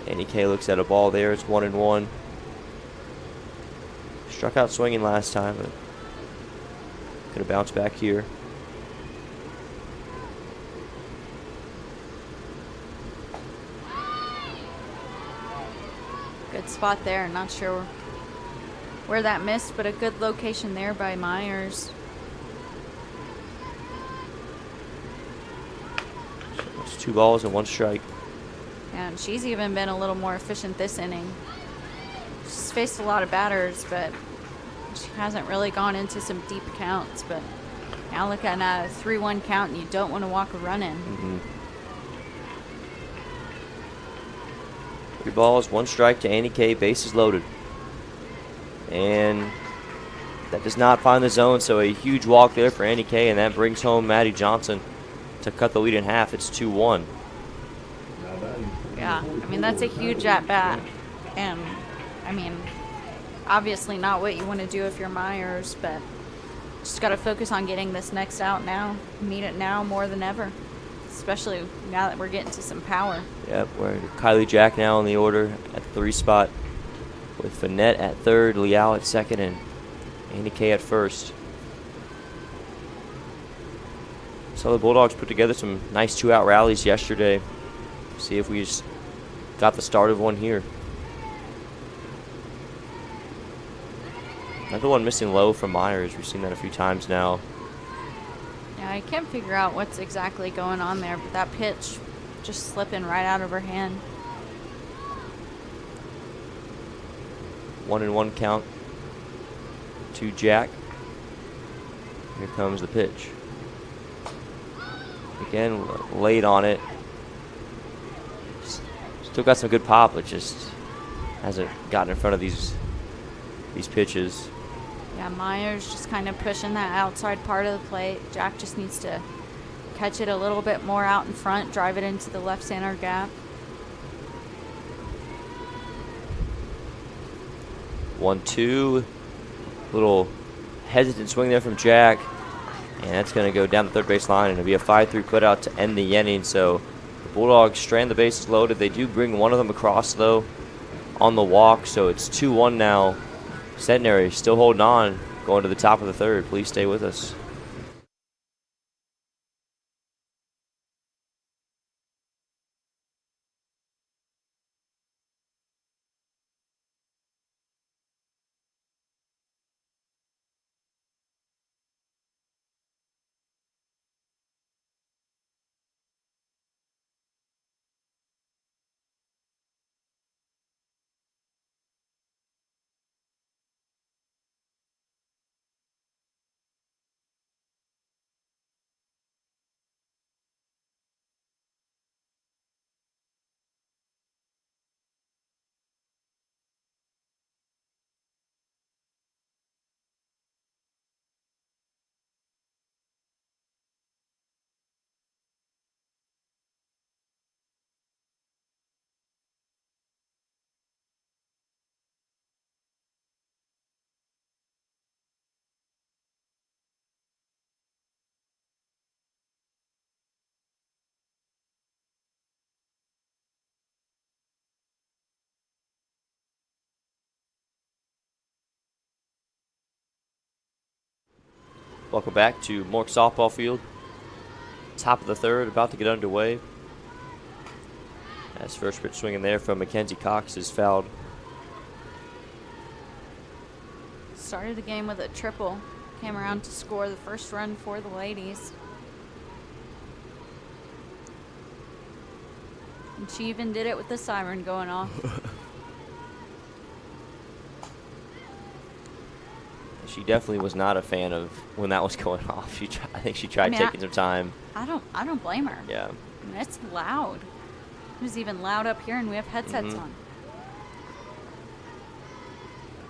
NEK looks at a ball there. It's 1-1. Struck out swinging last time, but could have bounced back here. Good spot there. Not sure where that missed, but a good location there by Myers. So it's 2 balls and 1 strike. And she's even been a little more efficient this inning. She's faced a lot of batters, but she hasn't really gone into some deep counts. But now look at a 3-1 count, and you don't want to walk a run in. 3 balls, 1 strike to NEK, bases loaded. And that does not find the zone, so a huge walk there for NEK, and that brings home Maddie Johnson to cut the lead in half. It's 2-1. Yeah, I mean, that's a huge at-bat. And, I mean, obviously not what you want to do if you're Myers, but just got to focus on getting this next out now. Need it now more than ever, especially now that we're getting to some power. Yep, we're Kylie Jack now in the order at the 3 spot, with Finette at third, Leal at second, and NEK at first. So the Bulldogs put together some nice 2-out rallies yesterday. See if we just got the start of one here. Another one missing low from Myers. We've seen that a few times now. Yeah, I can't figure out what's exactly going on there, but that pitch just slipping right out of her hand. 1-1 count to Jack. Here comes the pitch. Again, late on it. Still got some good pop, but just hasn't gotten in front of these pitches. Yeah, Myers just kind of pushing that outside part of the plate. Jack just needs to catch it a little bit more out in front, drive it into the left center gap. 1-2. Little hesitant swing there from Jack. And that's going to go down the third base line, and it'll be a 5-3 putout to end the inning. So the Bulldogs strand the bases loaded. They do bring one of them across, though, on the walk. So it's 2-1 now. Centenary still holding on, going to the top of the third. Please stay with us. Welcome back to Mork Softball Field. Top of the third, about to get underway. As first pitch swinging there from Mackenzie Cox is fouled. Started the game with a triple. Came around to score the first run for the ladies. And she even did it with the siren going off. She definitely was not a fan of when that was going off. I think she tried taking some time. I don't blame her. Yeah. And it's loud. It was even loud up here, and we have headsets on.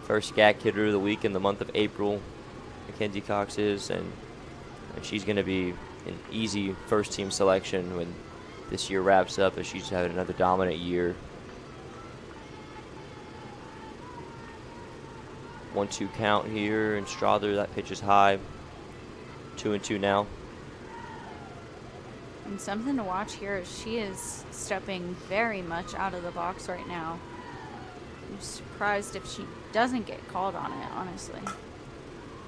First GAC hitter of the week in the month of April, Mackenzie Cox is, and she's going to be an easy first-team selection when this year wraps up, as she's had another dominant year. 1-2 count here, and Strother, that pitch is high. 2-2 now. And something to watch here is she is stepping very much out of the box right now. I'm surprised if she doesn't get called on it, honestly.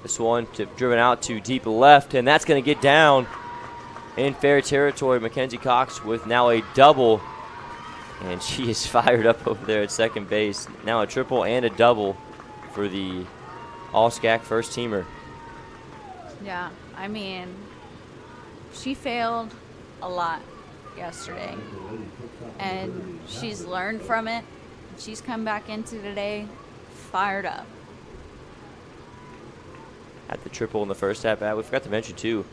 This one driven out to deep left, and that's going to get down in fair territory. Mackenzie Cox with now a double, and she is fired up over there at second base. Now a triple and a double for the All-SCAC first-teamer. Yeah, I mean, she failed a lot yesterday, and she's learned from it. She's come back into today fired up. At the triple in the first at-bat. We forgot to mention, too,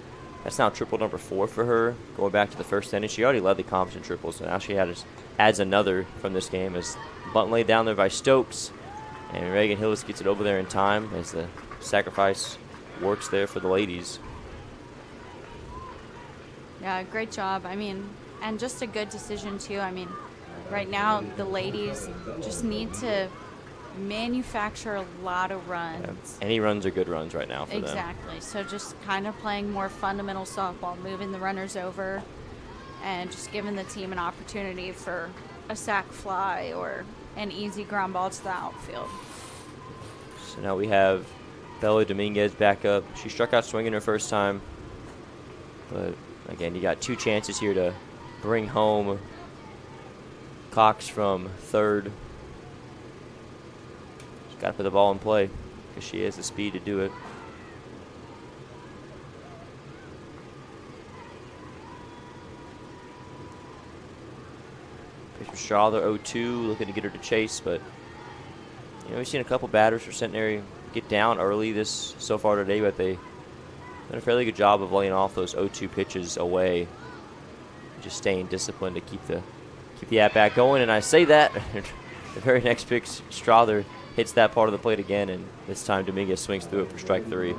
that's now triple number 4 for her. Going back to the first inning, she already led the conference in triples, so now she adds another from this game as bunt laid down there by Stokes. And Reagan Hillis gets it over there in time as the sacrifice works there for the ladies. Yeah, great job. I mean, and just a good decision, too. I mean, right now the ladies just need to manufacture a lot of runs. Yeah. Any runs are good runs right now for them. Exactly. So just kind of playing more fundamental softball, moving the runners over, and just giving the team an opportunity for a sac fly or an easy ground ball to the outfield. So now we have Bella Dominguez back up. She struck out swinging her first time. But, again, you got 2 chances here to bring home Cox from third. She's got to put the ball in play because she has the speed to do it. Pitch from Strother, 0-2, looking to get her to chase, but we've seen a couple batters for Centenary get down early so far today, but they've done a fairly good job of laying off those 0-2 pitches away, just staying disciplined to keep the at-bat going. And I say that, the very next pitch, Strother hits that part of the plate again, and this time Dominguez swings through it for strike 3.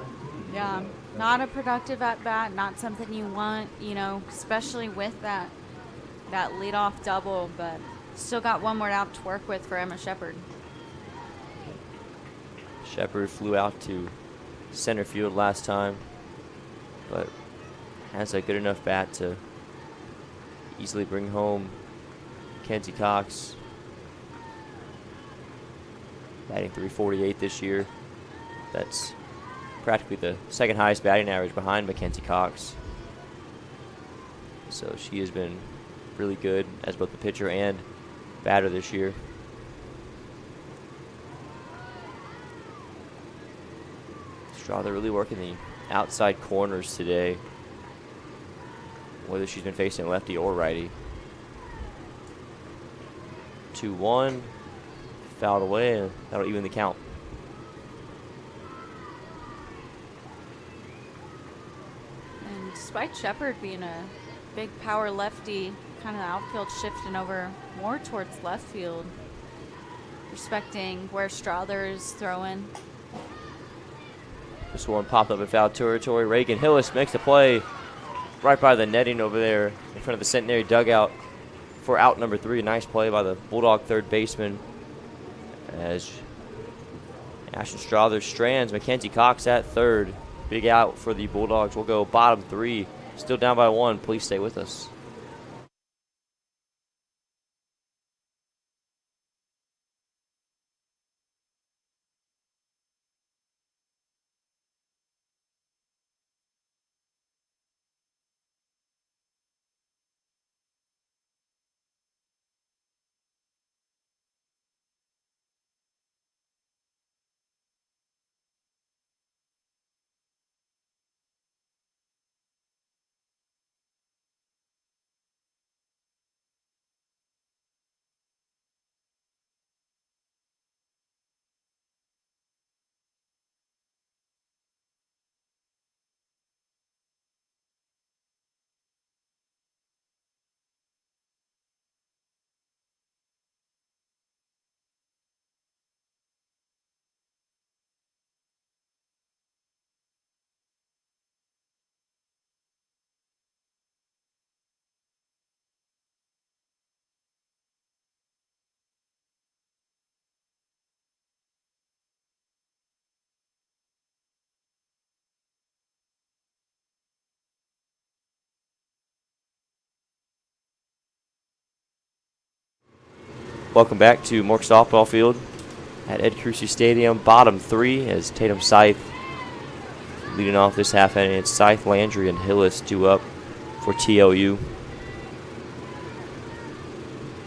Yeah, not a productive at-bat, not something you want, especially with that leadoff double, but still got one more out to work with for Emma Shepard. Shepard flew out to center field last time, but has a good enough bat to easily bring home Mackenzie Cox. Batting .348 this year. That's practically the second highest batting average behind Mackenzie Cox. So she has been really good as both the pitcher and batter this year. Strother really working the outside corners today, whether she's been facing lefty or righty. 2-1, fouled away, and that'll even the count. And despite Shepard being a big power lefty, kind of the outfield shifting over more towards left field, respecting where Strother is throwing. This one popped up in foul territory. Reagan Hillis makes the play right by the netting over there in front of the Centenary dugout for out number 3. Nice play by the Bulldog third baseman as Ashton Strother strands Mackenzie Cox at third. Big out for the Bulldogs. We'll go bottom 3. Still down by 1. Please stay with us. Welcome back to Mork Softball Field at Ed Crucy Stadium. Bottom 3 as Tatum Scythe leading off this half inning. It's Scythe, Landry, and Hillis due up for TLU.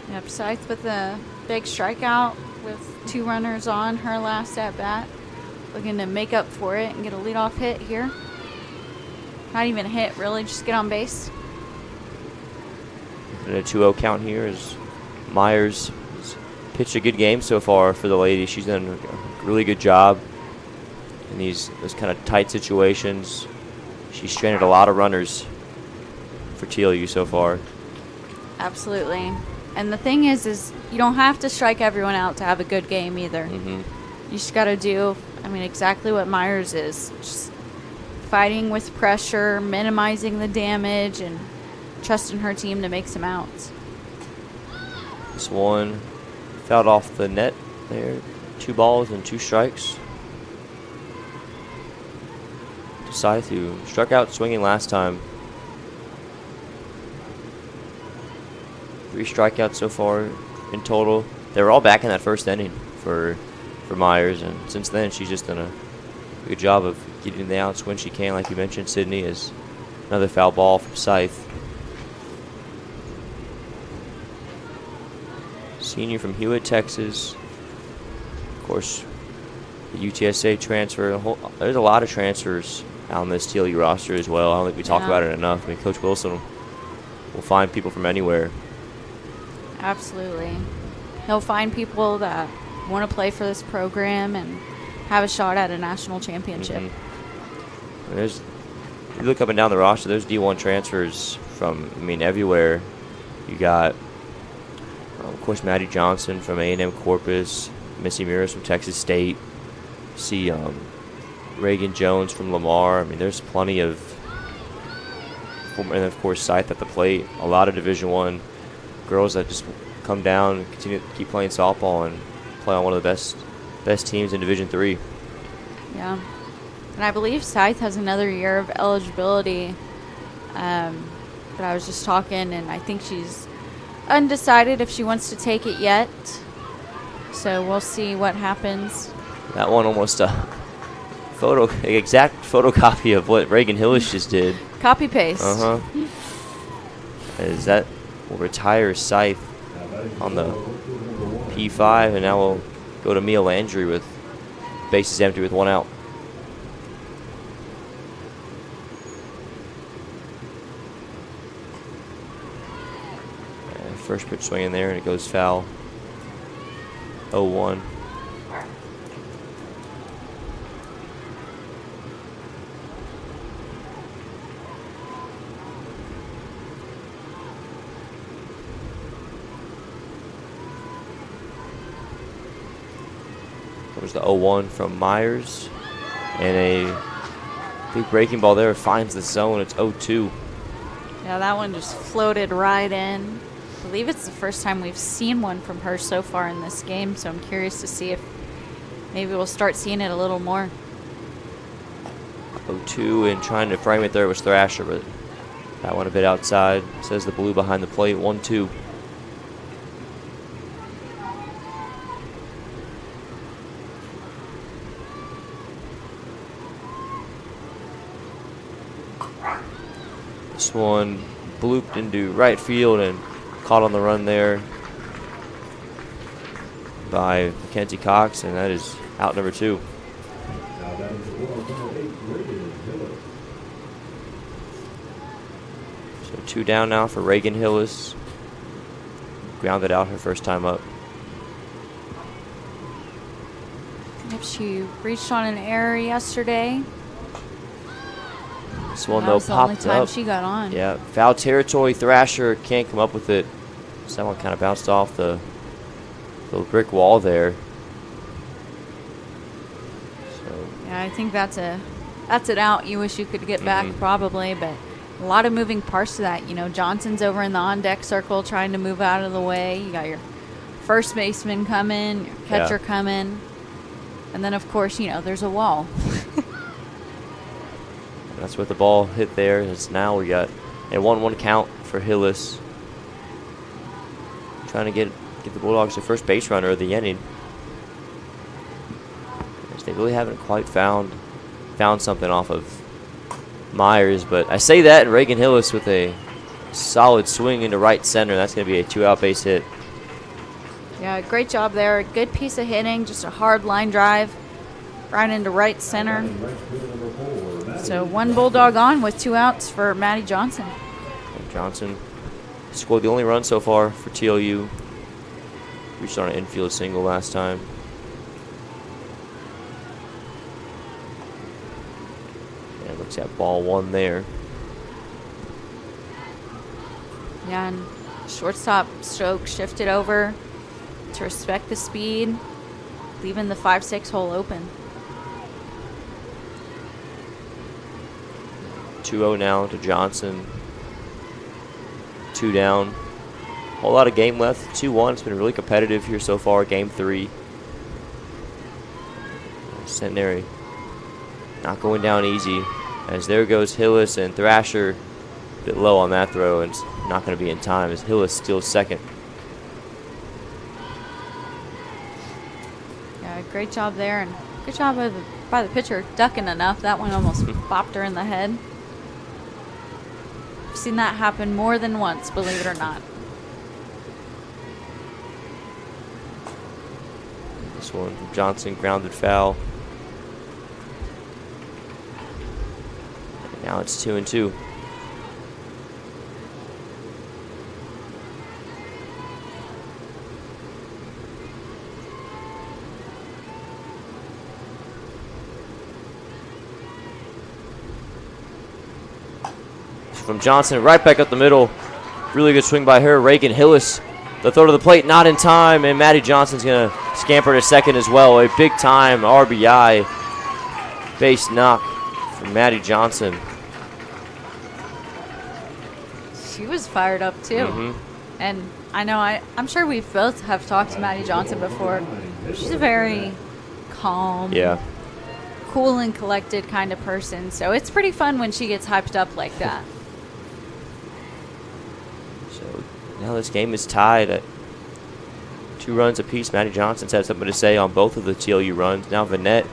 Yep, Scythe with a big strikeout with 2 runners on her last at bat. Looking to make up for it and get a leadoff hit here. Not even a hit, really, just get on base. And a 2-0 count here as Myers has pitched a good game so far for the lady. She's done a really good job in those kind of tight situations. She's stranded a lot of runners for TLU so far. Absolutely. And the thing is you don't have to strike everyone out to have a good game either. Mm-hmm. You just got to do, exactly what Myers is. Just fighting with pressure, minimizing the damage, and trusting her team to make some outs. This one fouled off the net there. 2 balls and 2 strikes. Scythe, who struck out swinging last time. 3 strikeouts so far in total. They were all back in that first inning for Myers, and since then she's just done a good job of getting the outs when she can. Like you mentioned, Sydney, is another foul ball from Scythe. Senior from Hewitt, Texas. Of course, the UTSA transfer. There's a lot of transfers on this TLU roster as well. I don't think we talk about it enough. Coach Wilson will find people from anywhere. Absolutely. He'll find people that want to play for this program and have a shot at a national championship. Mm-hmm. You look up and down the roster, there's D1 transfers from, everywhere. You got, of course, Maddie Johnson from A&M Corpus, Missy Mears from Texas State. See Reagan Jones from Lamar. There's plenty of, and of course, Scythe at the plate. A lot of Division I girls that just come down and continue to keep playing softball and play on one of the best teams in Division III. Yeah. And I believe Scythe has another year of eligibility. But I was just talking, and I think she's undecided if she wants to take it yet. So we'll see what happens. That one almost exact photocopy of what Reagan Hillis just did. Copy paste. As that will retire Scythe on the P5, and now we'll go to Mia Landry with bases empty with 1 out. First pitch swing in there, and it goes foul. 0-1. There's the 0-1 from Myers, and a big breaking ball there finds the zone. It's 0-2. Yeah, that one just floated right in. I believe it's the first time we've seen one from her so far in this game, so I'm curious to see if maybe we'll start seeing it a little more. 0-2, and trying to frame it there was Thrasher, but that one a bit outside. Says the blue behind the plate. 1-2. This one blooped into right field and caught on the run there by Mackenzie Cox, and that is out number 2. So 2 down now for Reagan Hillis. Grounded out her first time up. Yep, she reached on an error yesterday. This one, that though, was the only popped time up. she got on. Yeah, foul territory. Thrasher can't come up with it. So that one kind of bounced off the little brick wall there. So Yeah, I think that's an out you wish you could get back probably, but a lot of moving parts to that. Johnson's over in the on-deck circle trying to move out of the way. You got your first baseman coming, your catcher coming, and then, of course, there's a wall. that's what the ball hit there. Is now we got a 1-1 count for Hillis. Trying to get give the Bulldogs their first base runner of the inning. They really haven't quite found something off of Myers, but I say that, and Reagan Hillis with a solid swing into right center. That's going to be a 2-out base hit. Yeah, great job there. Good piece of hitting, just a hard line drive right into right center. So 1 Bulldog on with 2 outs for Maddie Johnson. Johnson scored the only run so far for TLU. Reached on an infield single last time. And looks at ball 1 there. Yeah, and shortstop stroke shifted over to respect the speed, leaving the 5-6 hole open. 2-0 now to Johnson. 2 down. Whole lot of game left. 2-1. It's been really competitive here so far. Game 3. Centenary not going down easy. As there goes Hillis, and Thrasher a bit low on that throw, and it's not going to be in time as Hillis steals second. Yeah, great job there, and good job by the pitcher ducking enough. That one almost bopped her in the head. I've seen that happen more than once, believe it or not. This one from Johnson, grounded foul. And now it's 2-2. From Johnson, right back up the middle. Really good swing by her. Reagan Hillis, the throw to the plate, not in time, and Maddie Johnson's going to scamper to second as well. A big-time RBI base knock from Maddie Johnson. She was fired up, too. And I know, I'm sure we both have talked to Maddie Johnson before. She's a very calm, cool and collected kind of person, so it's pretty fun when she gets hyped up like that. Now this game is tied at 2 runs apiece. Maddie Johnson's had something to say on both of the TLU runs. Now Vanette,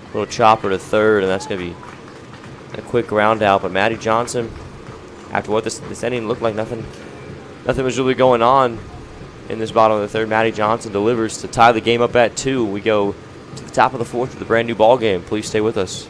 little chopper to third, and that's going to be a quick ground out. But Maddie Johnson, after what this inning looked like, nothing was really going on in this bottom of the third. Maddie Johnson delivers to tie the game up at 2. We go to the top of the 4th of the brand new ball game. Please stay with us.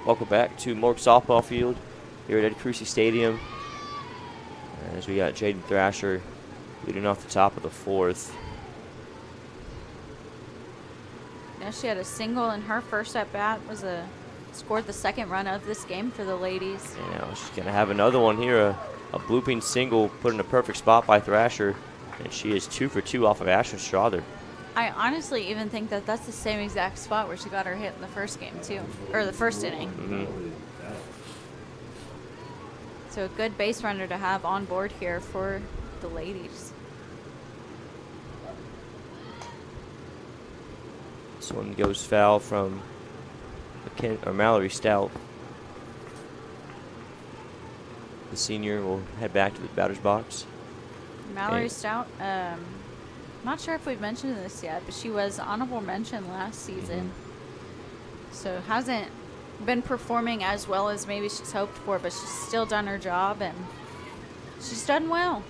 Welcome back to Mork Softball Field here at Ed Crucy Stadium. As we got Jaden Thrasher leading off the top of the 4th. Now she had a single in her first at bat. Scored the 2nd run of this game for the ladies. And now she's going to have another one here, a blooping single put in a perfect spot by Thrasher, and she is 2 for 2 off of Ashton Strother. I honestly even think that that's the same exact spot where she got her hit in the first game too, or the first inning. So a good base runner to have on board here for the ladies. This one goes foul from Mallory Stout. the senior, will head back to the batter's box. Mallory Stout, not sure if we've mentioned this yet, but she was honorable mention last season. So hasn't been performing as well as maybe she's hoped for, but she's still done her job, and she's done well.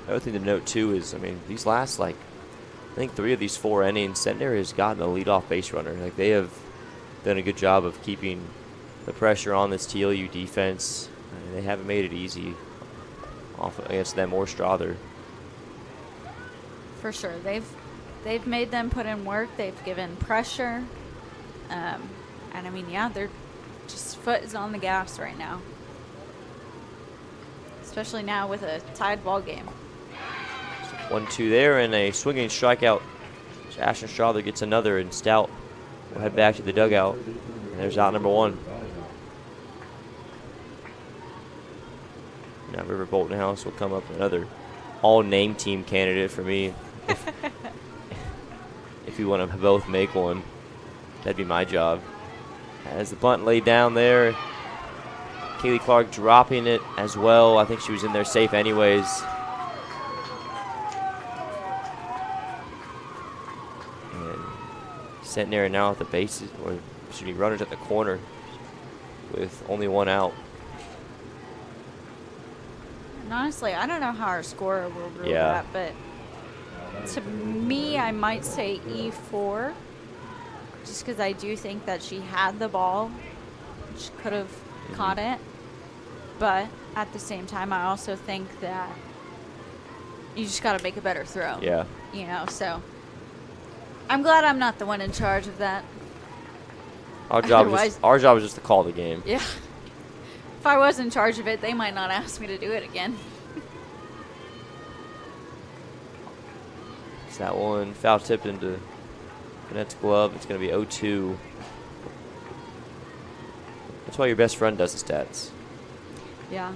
Another thing to note, too, is, I mean, these last, I think 3 of these 4 innings, Centenary has gotten a leadoff base runner. They have done a good job of keeping the pressure on this TLU defense. They haven't made it easy off against them or Strother. For sure. They've made them put in work. They've given pressure. And, I mean, yeah, they're just foot is on the gas right now. Especially now with a tied ball game. 1-2 there, and a swinging strikeout. So Ashton Strother gets another, and Stout will head back to the dugout. And there's out number 1. Now River Bolton House will come up with another all-name team candidate for me. If you want to both make one, that'd be my job. As the bunt laid down there, Kaylee Clark dropping it as well. I think she was in there safe anyways. And Centenary now at the bases, or excuse me, runners at the corner with only 1 out. And honestly, I don't know how our scorer will rule that, but to me, I might say E4, just because I do think that she had the ball. She could have caught it. But at the same time, I also think that you just got to make a better throw. Yeah. You know, so I'm glad I'm not the one in charge of that. Our job is just to call the game. Yeah. If I was in charge of it, they might not ask me to do it again. It's that one foul tipped into Vanette's glove. It's going to be 0-2. That's why your best friend does the stats. Yeah.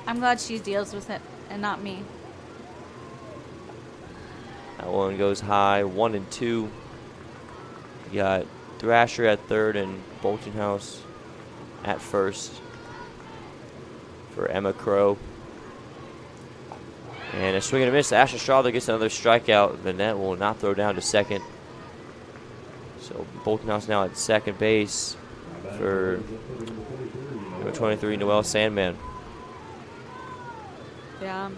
I'm glad she deals with it and not me. That one goes high, 1-2. You got Thrasher at third and Bolton House at first for Emma Crow. And a swing and a miss. Ashton Strother gets another strikeout. Vanette will not throw down to second. So Bolton House now at second base for number 23, Noelle Sandman. Yeah,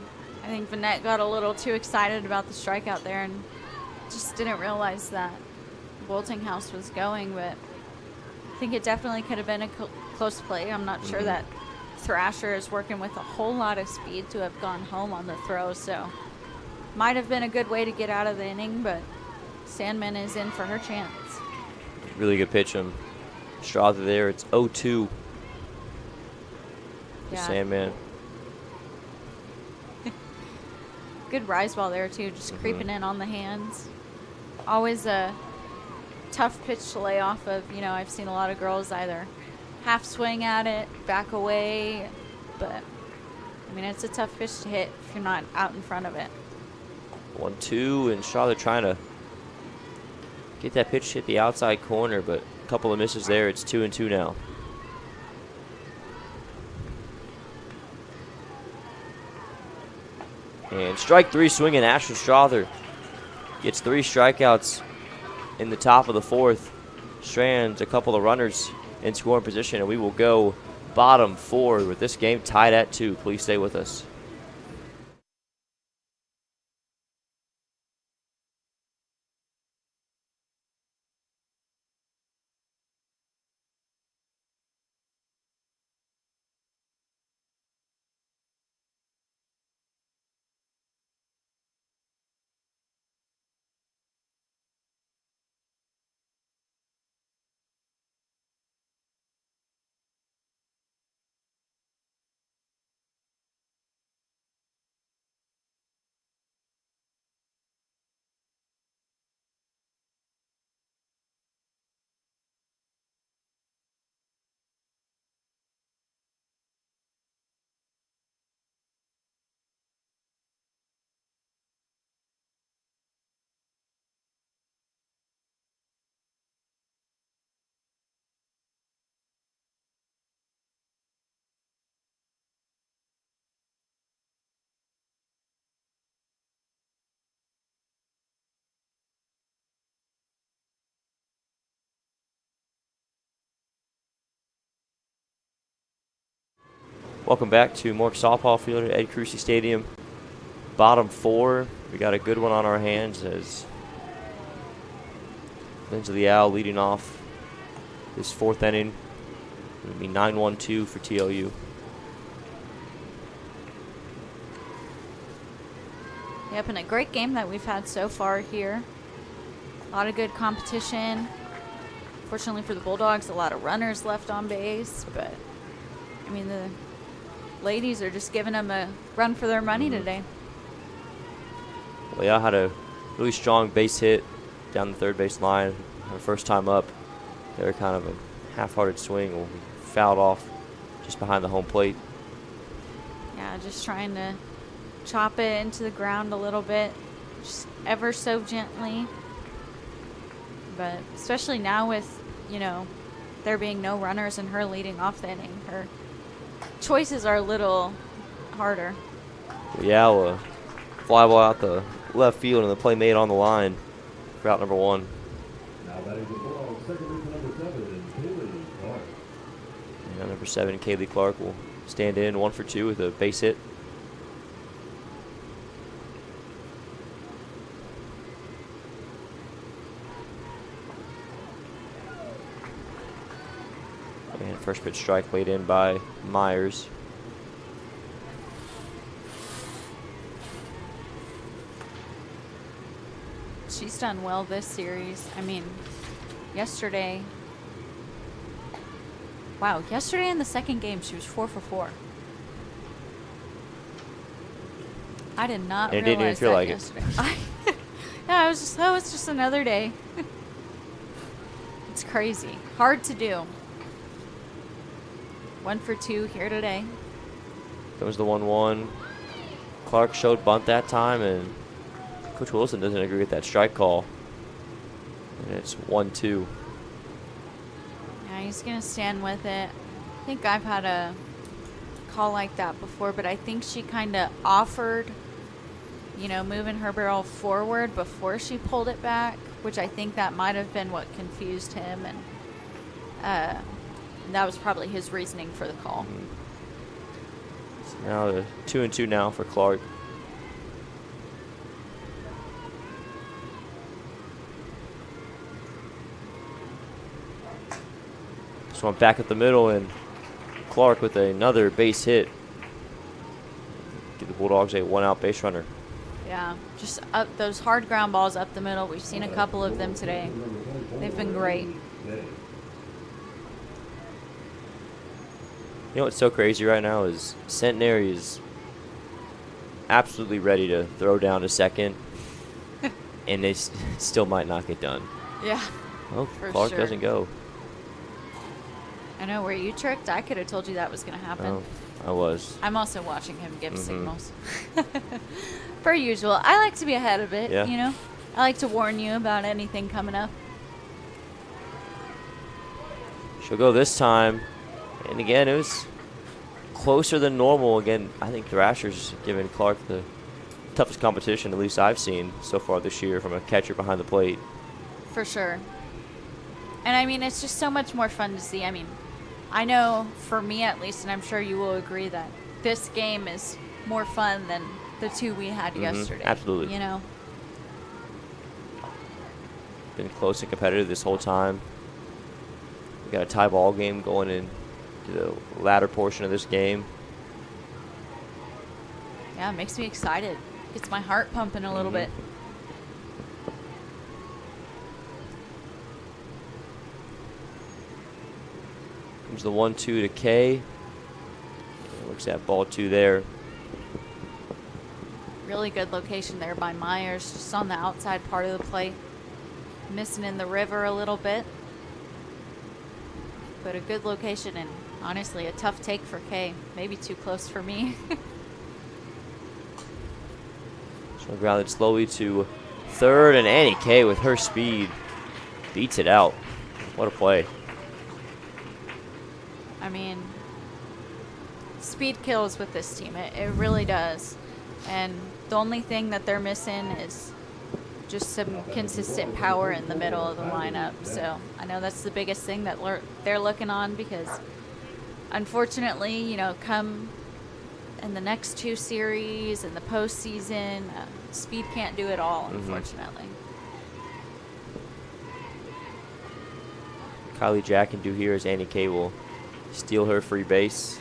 I think Vanette got a little too excited about the strikeout there and just didn't realize that Bolton House was going, but I think it definitely could have been a close play. I'm not sure that Thrasher is working with a whole lot of speed to have gone home on the throw, so might have been a good way to get out of the inning, but Sandman is in for her chance. Really good pitch from Strother there. It's 0-2 for Sandman. Good rise ball there, too, just creeping in on the hands. Always a tough pitch to lay off of. You know, I've seen a lot of girls either half swing at it, back away, but, I mean, it's a tough pitch to hit if you're not out in front of it. 1-2, and Strother trying to get that pitch hit the outside corner, but a couple of misses there. It's 2-2 now. And strike 3 swinging, Ashton Strother gets 3 strikeouts in the top of the 4th. Strands a couple of runners in scoring position, and we will go bottom 4 with this game tied at 2. Please stay with us. Welcome back to Mork Softball Field at Ed Crucy Stadium. Bottom 4. We got a good one on our hands as Lindsay Leal leading off this 4th inning. It'll be 9-1-2 for TLU. Yep, and a great game that we've had so far here. A lot of good competition. Fortunately for the Bulldogs, a lot of runners left on base, but I mean, the ladies are just giving them a run for their money today. Leal had a really strong base hit down the third base line. Her first time up, they were kind of a half-hearted swing, fouled off just behind the home plate. Yeah, just trying to chop it into the ground a little bit, just ever so gently. But especially now with, you know, there being no runners and her leading off the inning, her choices are a little harder. Yeah, fly ball out the left field and the play made on the line for out number 1. Now batting the ball, second baseman number 7, Kaylee Clark. And number 7, Kaylee Clark, will stand in 1 for 2 with a base hit. And first pitch strike laid in by Myers. She's done well this series. I mean, yesterday in the second game, she was 4 for 4. I did not And realize it didn't even feel that like yesterday. Yeah, it was just another day. It's crazy. Hard to do. 1 for 2 here today. That was the 1-1. Clark showed bunt that time, and Coach Wilson doesn't agree with that strike call. And it's 1-2. Yeah, he's going to stand with it. I think I've had a call like that before, but I think she kind of offered, you know, moving her barrel forward before she pulled it back, which I think that might have been what confused him, and that was probably his reasoning for the call. So now the 2-2 now for Clark. This one back at the middle, and Clark with another base hit. Give the Bulldogs a 1-out base runner. Yeah, just up those hard ground balls up the middle. We've seen a couple of them today. They've been great. You know what's so crazy right now is Centenary is absolutely ready to throw down to second, and they still might not get done. Yeah. Oh, For Clark sure. doesn't go. I know, where you tricked, I could have told you that was going to happen. Oh, I was. I'm also watching him give signals. Per usual. I like to be ahead of it, Yeah. you know. I like to warn you about anything coming up. She'll go this time. And again, it was closer than normal. Again, I think Thrasher's giving Clark the toughest competition, at least I've seen so far this year, from a catcher behind the plate. For sure. And I mean, it's just so much more fun to see. I mean, I know for me at least, and I'm sure you will agree, that this game is more fun than the 2 we had yesterday. Absolutely. You know? Been close and competitive this whole time. We got a tie ball game going into the latter portion of this game. Yeah, it makes me excited. Gets my heart pumping a little bit. Comes the 1-2 to K. Looks at ball 2 there. Really good location there by Myers, just on the outside part of the plate. Missing in the river a little bit. But a good location, and honestly a tough take for Kay. Maybe too close for me. So grounded slowly to third, and Annie Kay with her speed beats it out. What a play. I mean, speed kills with this team. It really does. And the only thing that they're missing is just some consistent power in the middle of the lineup. So I know that's the biggest thing that they're looking on, because unfortunately, you know, come in the next 2 series in the postseason. Speed can't do it all, unfortunately. Kylie Jack can do here as Annie Kay will steal her free base.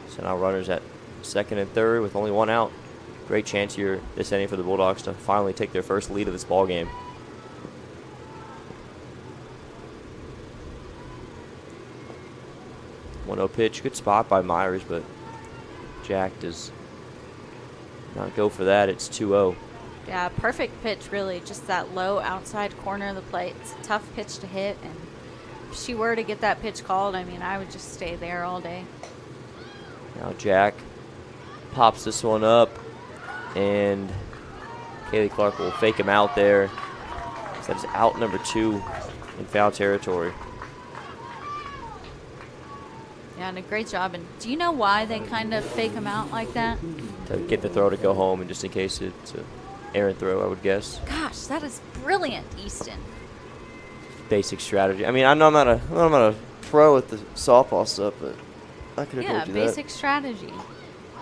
So now runners at second and third with only 1 out. Great chance here this inning for the Bulldogs to finally take their first lead of this ball game. 1-0 pitch. Good spot by Myers, but Jack does not go for that. It's 2-0. Yeah, perfect pitch, really. Just that low outside corner of the plate. It's a tough pitch to hit, and if she were to get that pitch called, I mean, I would just stay there all day. Now Jack pops this one up, and Kaylee Clark will fake him out there. That is out number 2 in foul territory. Yeah, and a great job. And do you know why they kind of fake him out like that? To get the throw to go home, and just in case it's an errant throw, I would guess. Gosh, that is brilliant, Easton. Basic strategy. I mean, I know I'm not a pro at the softball stuff, but I could have told you that. Yeah, basic strategy.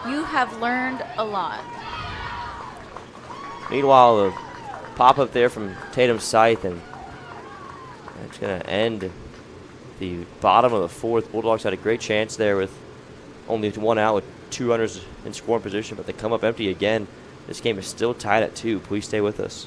You have learned a lot. Meanwhile, a pop up there from Tatum Scythe, and it's going to end the bottom of the 4th. Bulldogs had a great chance there with only 1 out with 2 runners in scoring position, but they come up empty again. This game is still tied at 2. Please stay with us.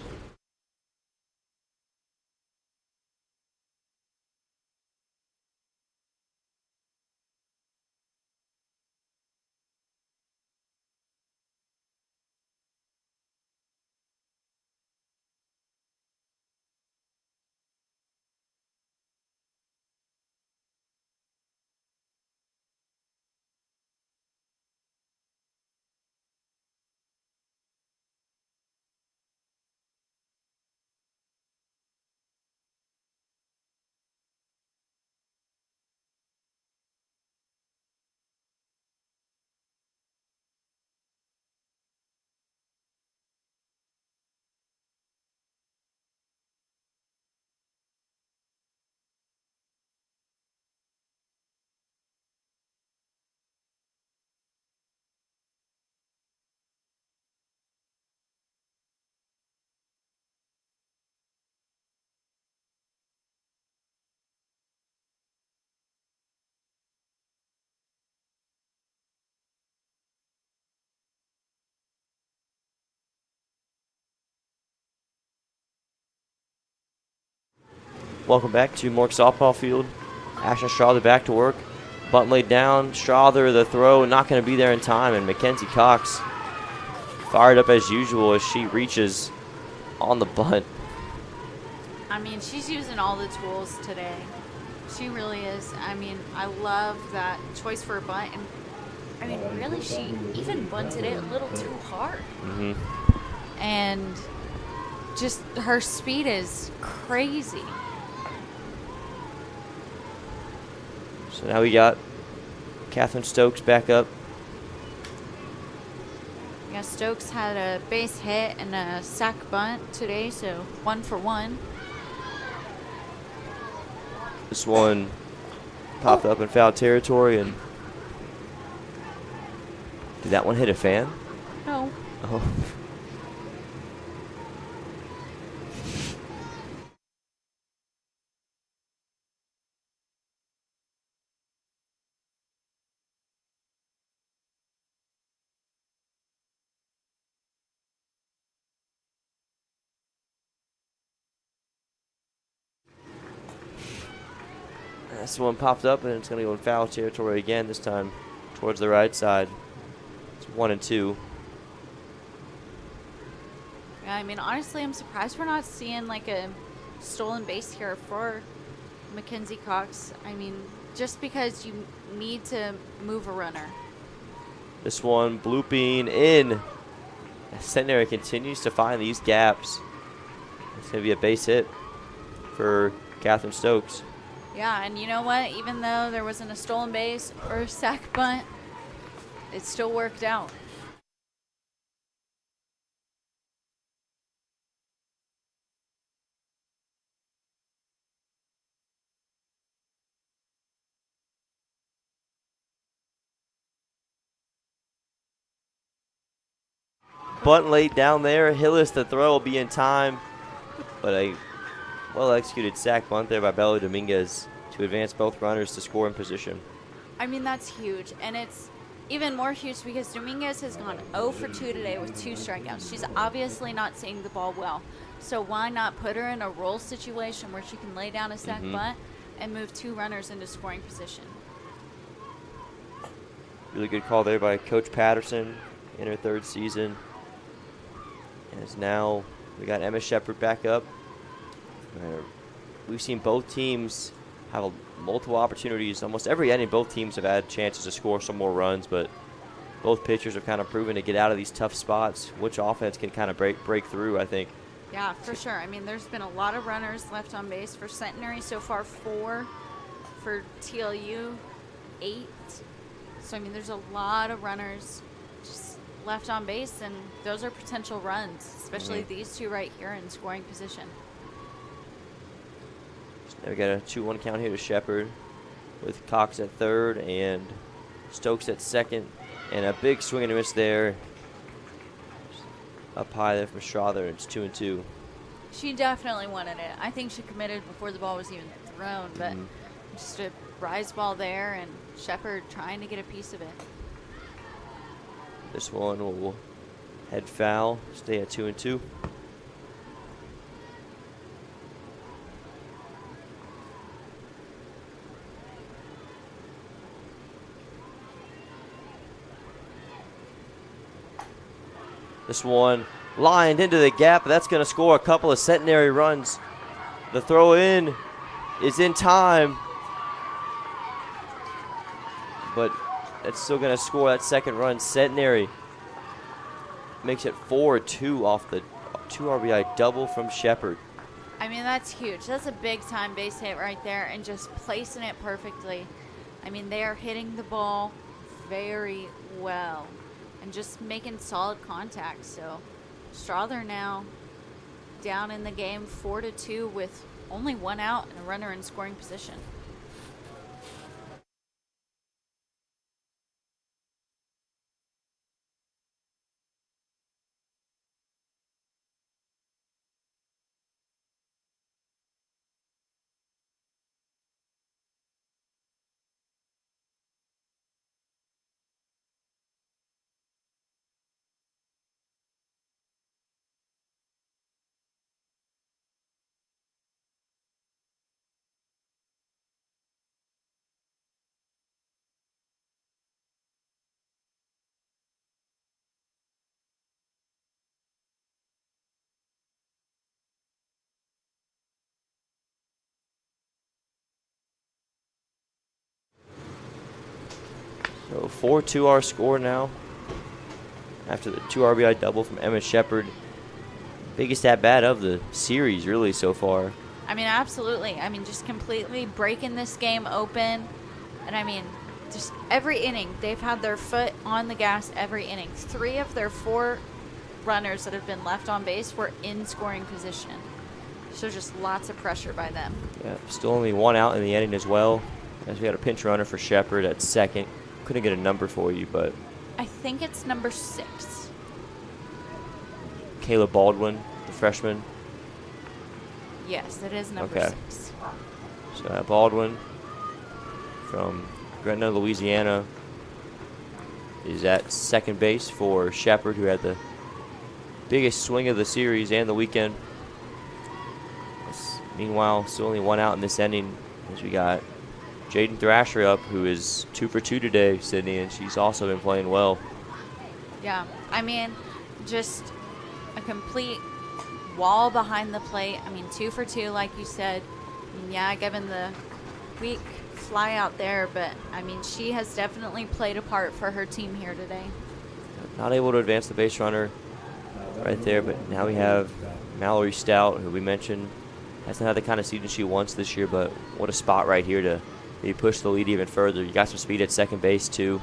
Welcome back to Mork Softball Field. Ashton Strawther back to work. Bunt laid down. Strawther, the throw, not going to be there in time. And Mackenzie Cox fired up as usual as she reaches on the bunt. I mean, she's using all the tools today. She really is. I mean, I love that choice for a bunt. And I mean, really, she even bunted it a little too hard. And just her speed is crazy. So now we got Catherine Stokes back up. Yeah, Stokes had a base hit and a sac bunt today, so 1 for 1. This one popped up in foul territory, and did that one hit a fan? No. Oh. This one popped up, and it's going to go in foul territory again, this time towards the right side. It's 1-2. Yeah, I mean, honestly, I'm surprised we're not seeing like a stolen base here for Mackenzie Cox. I mean, just because you need to move a runner. This one blooping in. Centenary continues to find these gaps. It's going to be a base hit for Catherine Stokes. Yeah, and you know what? Even though there wasn't a stolen base or a sac bunt, it still worked out. bunt late down there. Hillis, the throw will be in time, but a well-executed sack bunt there by Bella Dominguez to advance both runners to score in position. I mean, that's huge, and it's even more huge because Dominguez has gone 0 for 2 today with 2 strikeouts. She's obviously not seeing the ball well, so why not put her in a roll situation where she can lay down a sack bunt and move 2 runners into scoring position? Really good call there by Coach Patterson in her 3rd season. As now we got Emma Shepard back up. We've seen both teams have multiple opportunities. Almost every inning, both teams have had chances to score some more runs, but both pitchers have kind of proven to get out of these tough spots. Which offense can kind of break through, I think. Yeah, for sure. I mean, there's been a lot of runners left on base for Centenary so far, 4 for TLU, 8. So, I mean, there's a lot of runners just left on base, and those are potential runs, especially these 2 right here in scoring position. Now we got a 2-1 count here to Shepard with Cox at 3rd and Stokes at 2nd. And a big swing and a miss there. Up high there from Strother. It's 2-2. She definitely wanted it. I think she committed before the ball was even thrown, but just a rise ball there, and Shepard trying to get a piece of it. This one will head foul, stay at 2-2. This one lined into the gap. That's going to score a couple of Centenary runs. The throw in is in time, but it's still going to score that 2nd run. Centenary makes it 4-2 off the 2 RBI double from Shepard. I mean, that's huge. That's a big-time base hit right there, and just placing it perfectly. I mean, they are hitting the ball very well and just making solid contact. So Strother now down in the game 4-2 with only 1 out and a runner in scoring position. So 4-2 our score now after the 2 RBI double from Emma Shepard. Biggest at-bat of the series really so far. I mean, absolutely. I mean, just completely breaking this game open. And I mean, just every inning, they've had their foot on the gas every inning. 3 of their 4 runners that have been left on base were in scoring position. So just lots of pressure by them. Yeah, still only 1 out in the inning as well, as we had a pinch runner for Shepard at 2nd. Couldn't get a number for you, but I think it's number 6. Kayla Baldwin, the freshman. Yes, it is number 6. So Baldwin from Gretna, Louisiana, is at 2nd base for Shepard, who had the biggest swing of the series and the weekend. Meanwhile, still only 1 out in this inning, as we got Jaden Thrasher up, who is 2 for 2 today, Sydney, and she's also been playing well. Yeah, I mean, just a complete wall behind the plate. I mean, 2 for 2, like you said. I mean, yeah, given the weak fly out there, but I mean, she has definitely played a part for her team here today. Not able to advance the base runner right there, but now we have Mallory Stout, who we mentioned hasn't had the kind of season she wants this year, but what a spot right here to maybe push the lead even further. You got some speed at 2nd base too.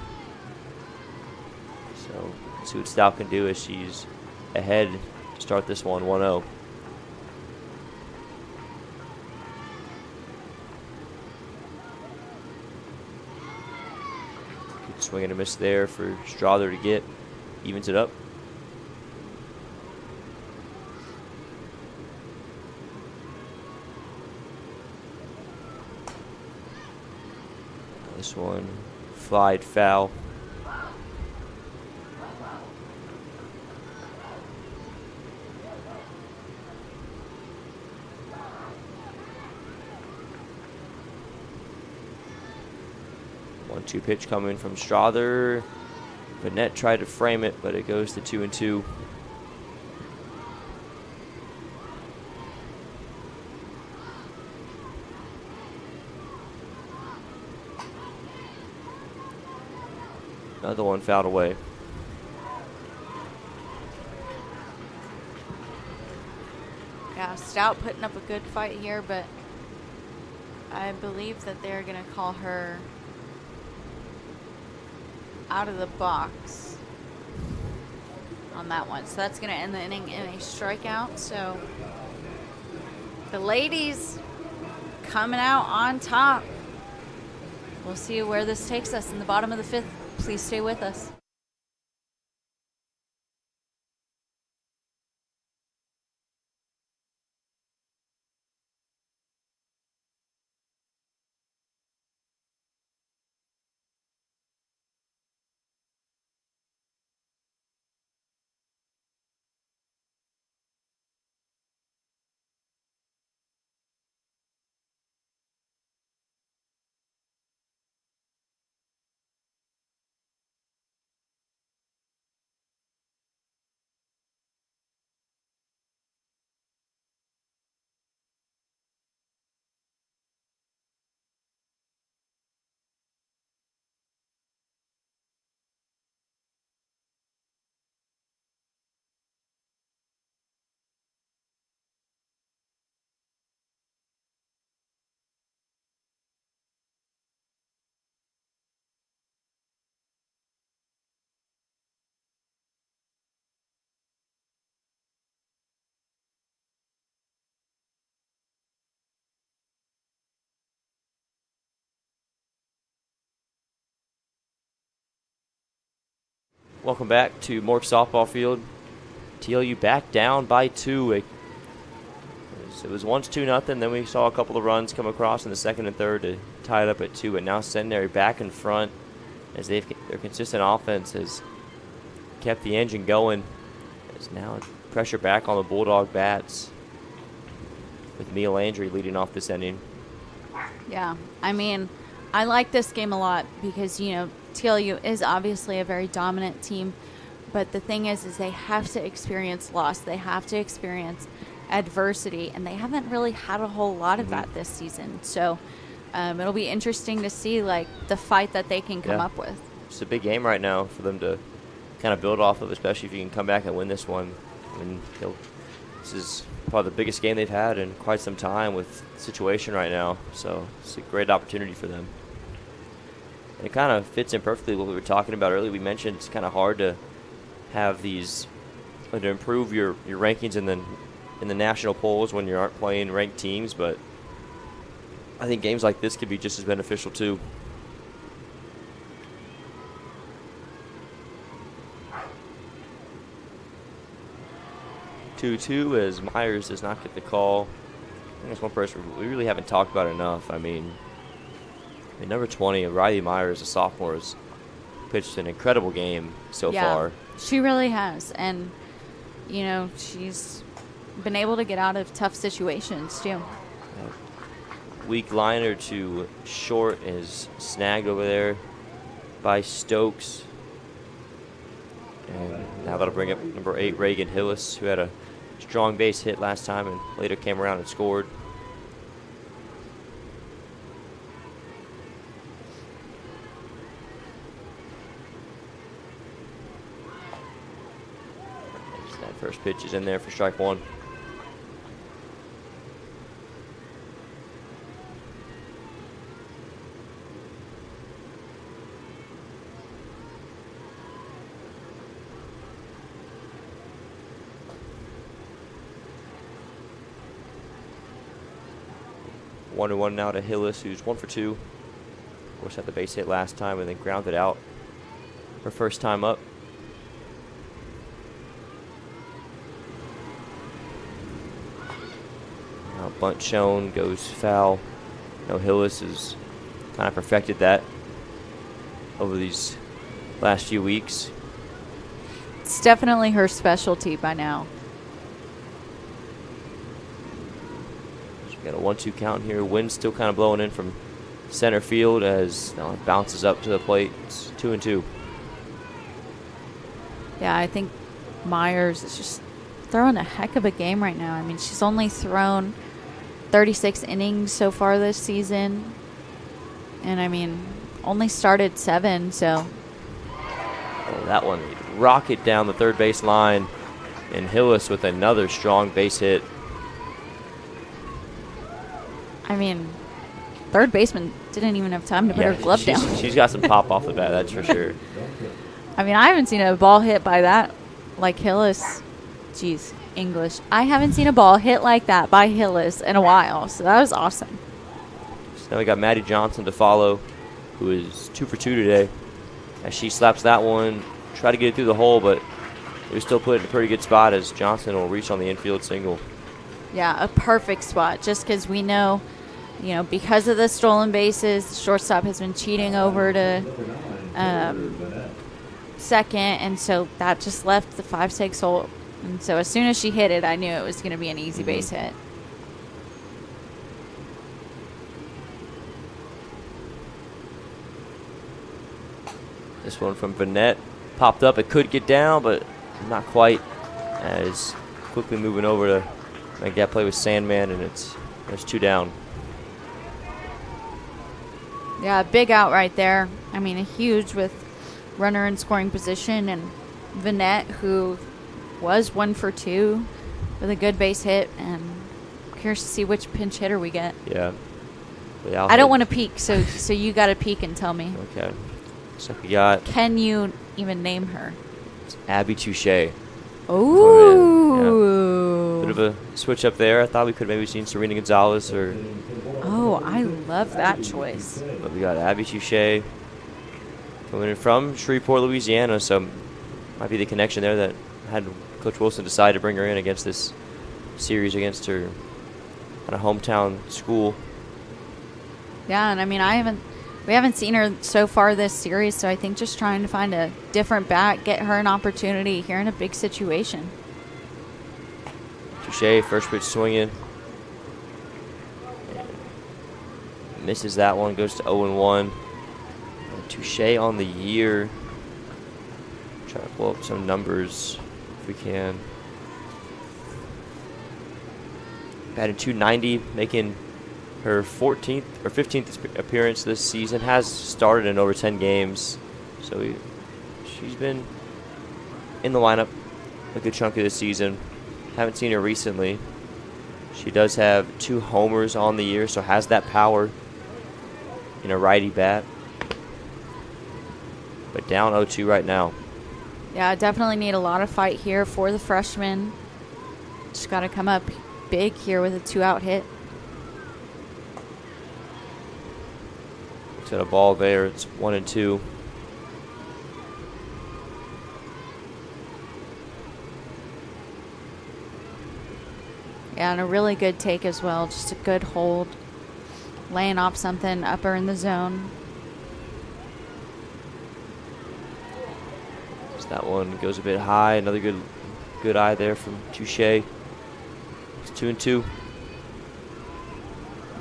So let's see what Stout can do as she's ahead to start this one 1-0. Good swing and a miss there for Strother to get. Evens it up. This one, flied foul. One-two pitch coming from Strother. Vanette tried to frame it, but it goes to 2-2. Another one fouled away. Yeah, Stout putting up a good fight here, but I believe that they're going to call her out of the box on that one. So that's going to end the inning in a strikeout. So the ladies coming out on top. We'll see where this takes us in the bottom of the fifth. Please stay with us. Welcome back to Mork Softball Field. TLU back down by 2. It was once 2-0. Then we saw a couple of runs come across in the second and third to tie it up at 2. And now Centenary back in front as their consistent offense has kept the engine going. There's now pressure back on the Bulldog bats with Mia Landry leading off this inning. Yeah, I mean, I like this game a lot because, you know, TLU is obviously a very dominant team, but the thing is they have to experience loss. They have to experience adversity, and they haven't really had a whole lot of that this season. So it'll be interesting to see, like, the fight that they can come up with. It's a big game right now for them to kind of build off of, especially if you can come back and win this one. I mean, this is probably the biggest game they've had in quite some time with the situation right now. So it's a great opportunity for them. And it kind of fits in perfectly what we were talking about earlier. We mentioned it's kind of hard to have these, to improve your rankings in the national polls when you aren't playing ranked teams, but I think games like this could be just as beneficial too. Two as Myers does not get the call. I think that's one person we really haven't talked about enough. I mean, number 20, Riley Myers, a sophomore, has pitched an incredible game so far. She really has. And, you know, she's been able to get out of tough situations, too. Weak liner to short is snagged over there by Stokes. And now that'll bring up number 8, Reagan Hillis, who had a strong base hit last time and later came around and scored. First pitch is in there for strike 1. One and one now to Hillis, who's 1 for 2. Of course, had the base hit last time and then grounded out her first time up. Bunt shown, goes foul. Hillis has kind of perfected that over these last few weeks. It's definitely her specialty by now. So we got a 1-2 count here. Wind still kind of blowing in from center field as it bounces up to the plate. It's 2-2. Yeah, I think Myers is just throwing a heck of a game right now. I mean, she's only thrown 36 innings so far this season. And, I mean, only started 7, so. Oh, that one rocket down the third base line. And Hillis with another strong base hit. I mean, third baseman didn't even have time to put her glove down. She's got some pop off the bat, that's for sure. I mean, I haven't seen a ball hit by that like Hillis. Jeez, English. I haven't seen a ball hit like that by Hillis in a while, so that was awesome. So now we got Maddie Johnson to follow, who is 2 for 2 today. As she slaps that one, try to get it through the hole, but it was still put in a pretty good spot as Johnson will reach on the infield single. Yeah, a perfect spot, just because we know, because of the stolen bases, the shortstop has been cheating over to second, and so that just left the 5-6 hole. And so as soon as she hit it, I knew it was going to be an easy base hit. This one from Vanette popped up. It could get down, but not quite. As quickly moving over to make that play with Sandman, and there's 2 down. Yeah, big out right there. I mean, a huge with runner in scoring position, and Vanette, who was 1 for 2 with a good base hit, and I'm curious to see which pinch hitter we get. Yeah. I don't want to peek, so you got to peek and tell me. Okay. So we got. Can you even name her? Abby Touche. Ooh. Yeah. Bit of a switch up there. I thought we could maybe seen Serena Gonzalez or. Oh, I love that choice. But we got Abby Touche coming in from Shreveport, Louisiana, so might be the connection there that had Coach Wilson decide to bring her in against this series against her kind of hometown school. Yeah, and I mean, we haven't seen her so far this series, so I think just trying to find a different bat, get her an opportunity here in a big situation. Touche, first pitch swinging. Misses that one, goes to 0-1. Touche on the year. Try to pull up some numbers if we can. Batting .290, making her 14th or 15th appearance this season. Has started in over 10 games, so she's been in the lineup a good chunk of this season. Haven't seen her recently. She does have 2 homers on the year, so has that power in a righty bat. But down 0-2 right now. Yeah, definitely need a lot of fight here for the freshman. Just got to come up big here with a 2-out hit. Looks at a ball there. It's 1-2. Yeah, and a really good take as well. Just a good hold. Laying off something upper in the zone. So that one goes a bit high. Another good eye there from Touche. It's 2-2.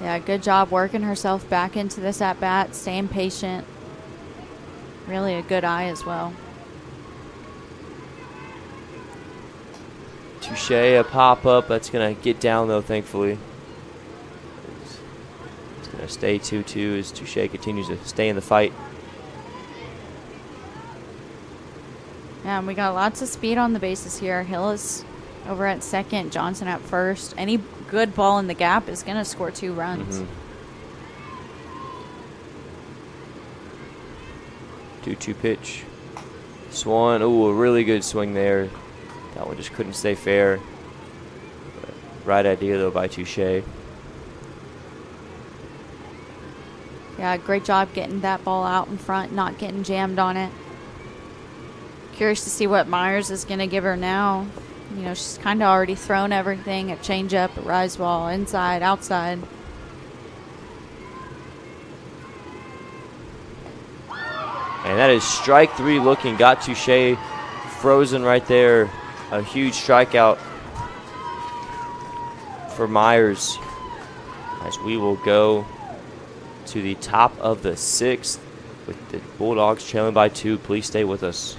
Yeah, good job working herself back into this at-bat, staying patient. Really a good eye as well. Touche, a pop-up. That's going to get down, though, thankfully. It's going to stay 2-2 as Touche continues to stay in the fight. Yeah, and we got lots of speed on the bases here. Hillis over at second, Johnson at first. Any good ball in the gap is going to score 2 runs. 2-2 pitch. Swan, ooh, a really good swing there. That one just couldn't stay fair. But right idea, though, by Touche. Yeah, great job getting that ball out in front, not getting jammed on it. Curious to see what Myers is going to give her now. You know, she's kind of already thrown everything, a changeup, a rise ball, inside, outside. And that is strike 3 looking. Got Touche frozen right there. A huge strikeout for Myers, as we will go to the top of the 6th with the Bulldogs trailing by 2. Please stay with us.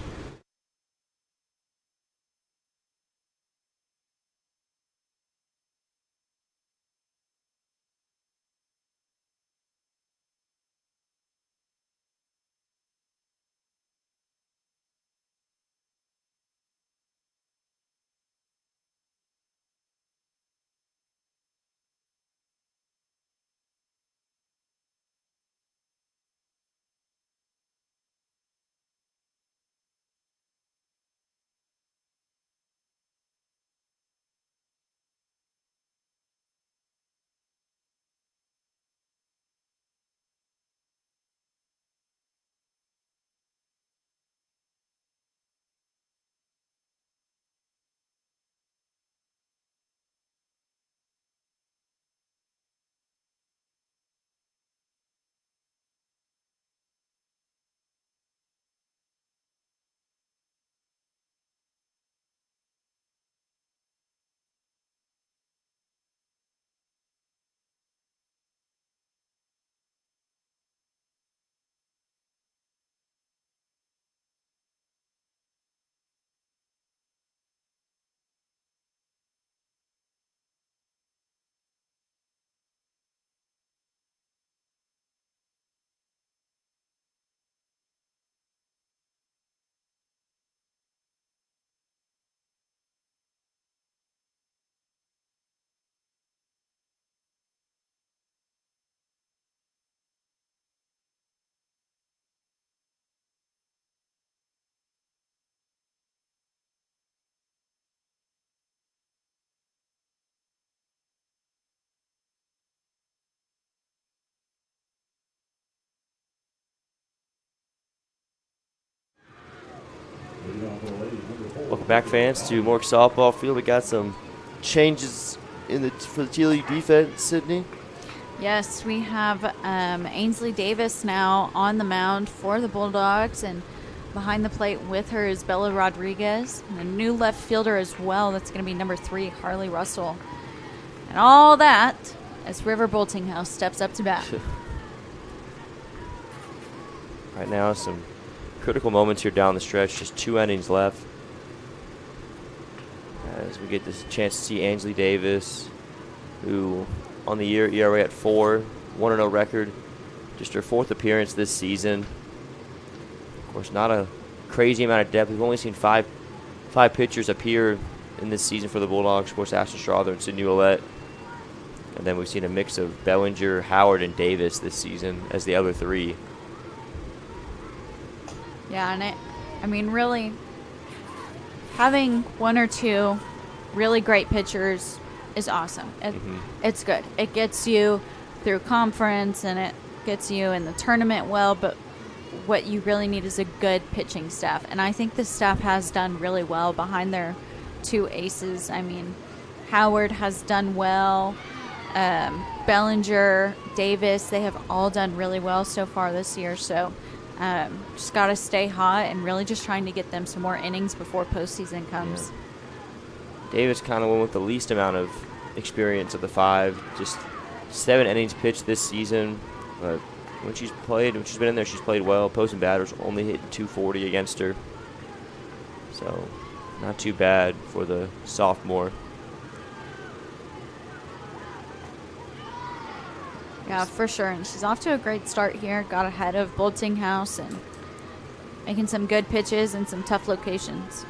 Welcome back, fans, to Mork Softball Field. We got some changes for the TLU defense, Sydney. Yes, we have Ainsley Davis now on the mound for the Bulldogs, and behind the plate with her is Bella Rodriguez, and a new left fielder as well. That's going to be number 3, Harley Russell. And all that as River Boltinghouse steps up to bat. Right now, some critical moments here down the stretch. Just 2 innings left. As we get this chance to see Ainsley Davis, who on the year ERA at 4, 1-0 record. Just her 4th appearance this season. Of course, not a crazy amount of depth. We've only seen five pitchers appear in this season for the Bulldogs. Of course, Ashton Strother and Sydney Ouellette. And then we've seen a mix of Bellinger, Howard, and Davis this season as the other 3. Yeah, and I mean, really, having 1 or 2 really great pitchers is awesome. It's good. It gets you through conference, and it gets you in the tournament well, but what you really need is a good pitching staff. And I think the staff has done really well behind their 2 aces. I mean, Howard has done well. Bellinger, Davis, they have all done really well so far this year. So just got to stay hot and really just trying to get them some more innings before postseason comes. Yeah. Davis kind of went with the least amount of experience of the 5. Just 7 innings pitched this season. But when she's been in there, she's played well. Opposing batters only hitting .240 against her. So not too bad for the sophomore. Yeah, for sure. And she's off to a great start here. Got ahead of Boltinghouse and making some good pitches in some tough locations.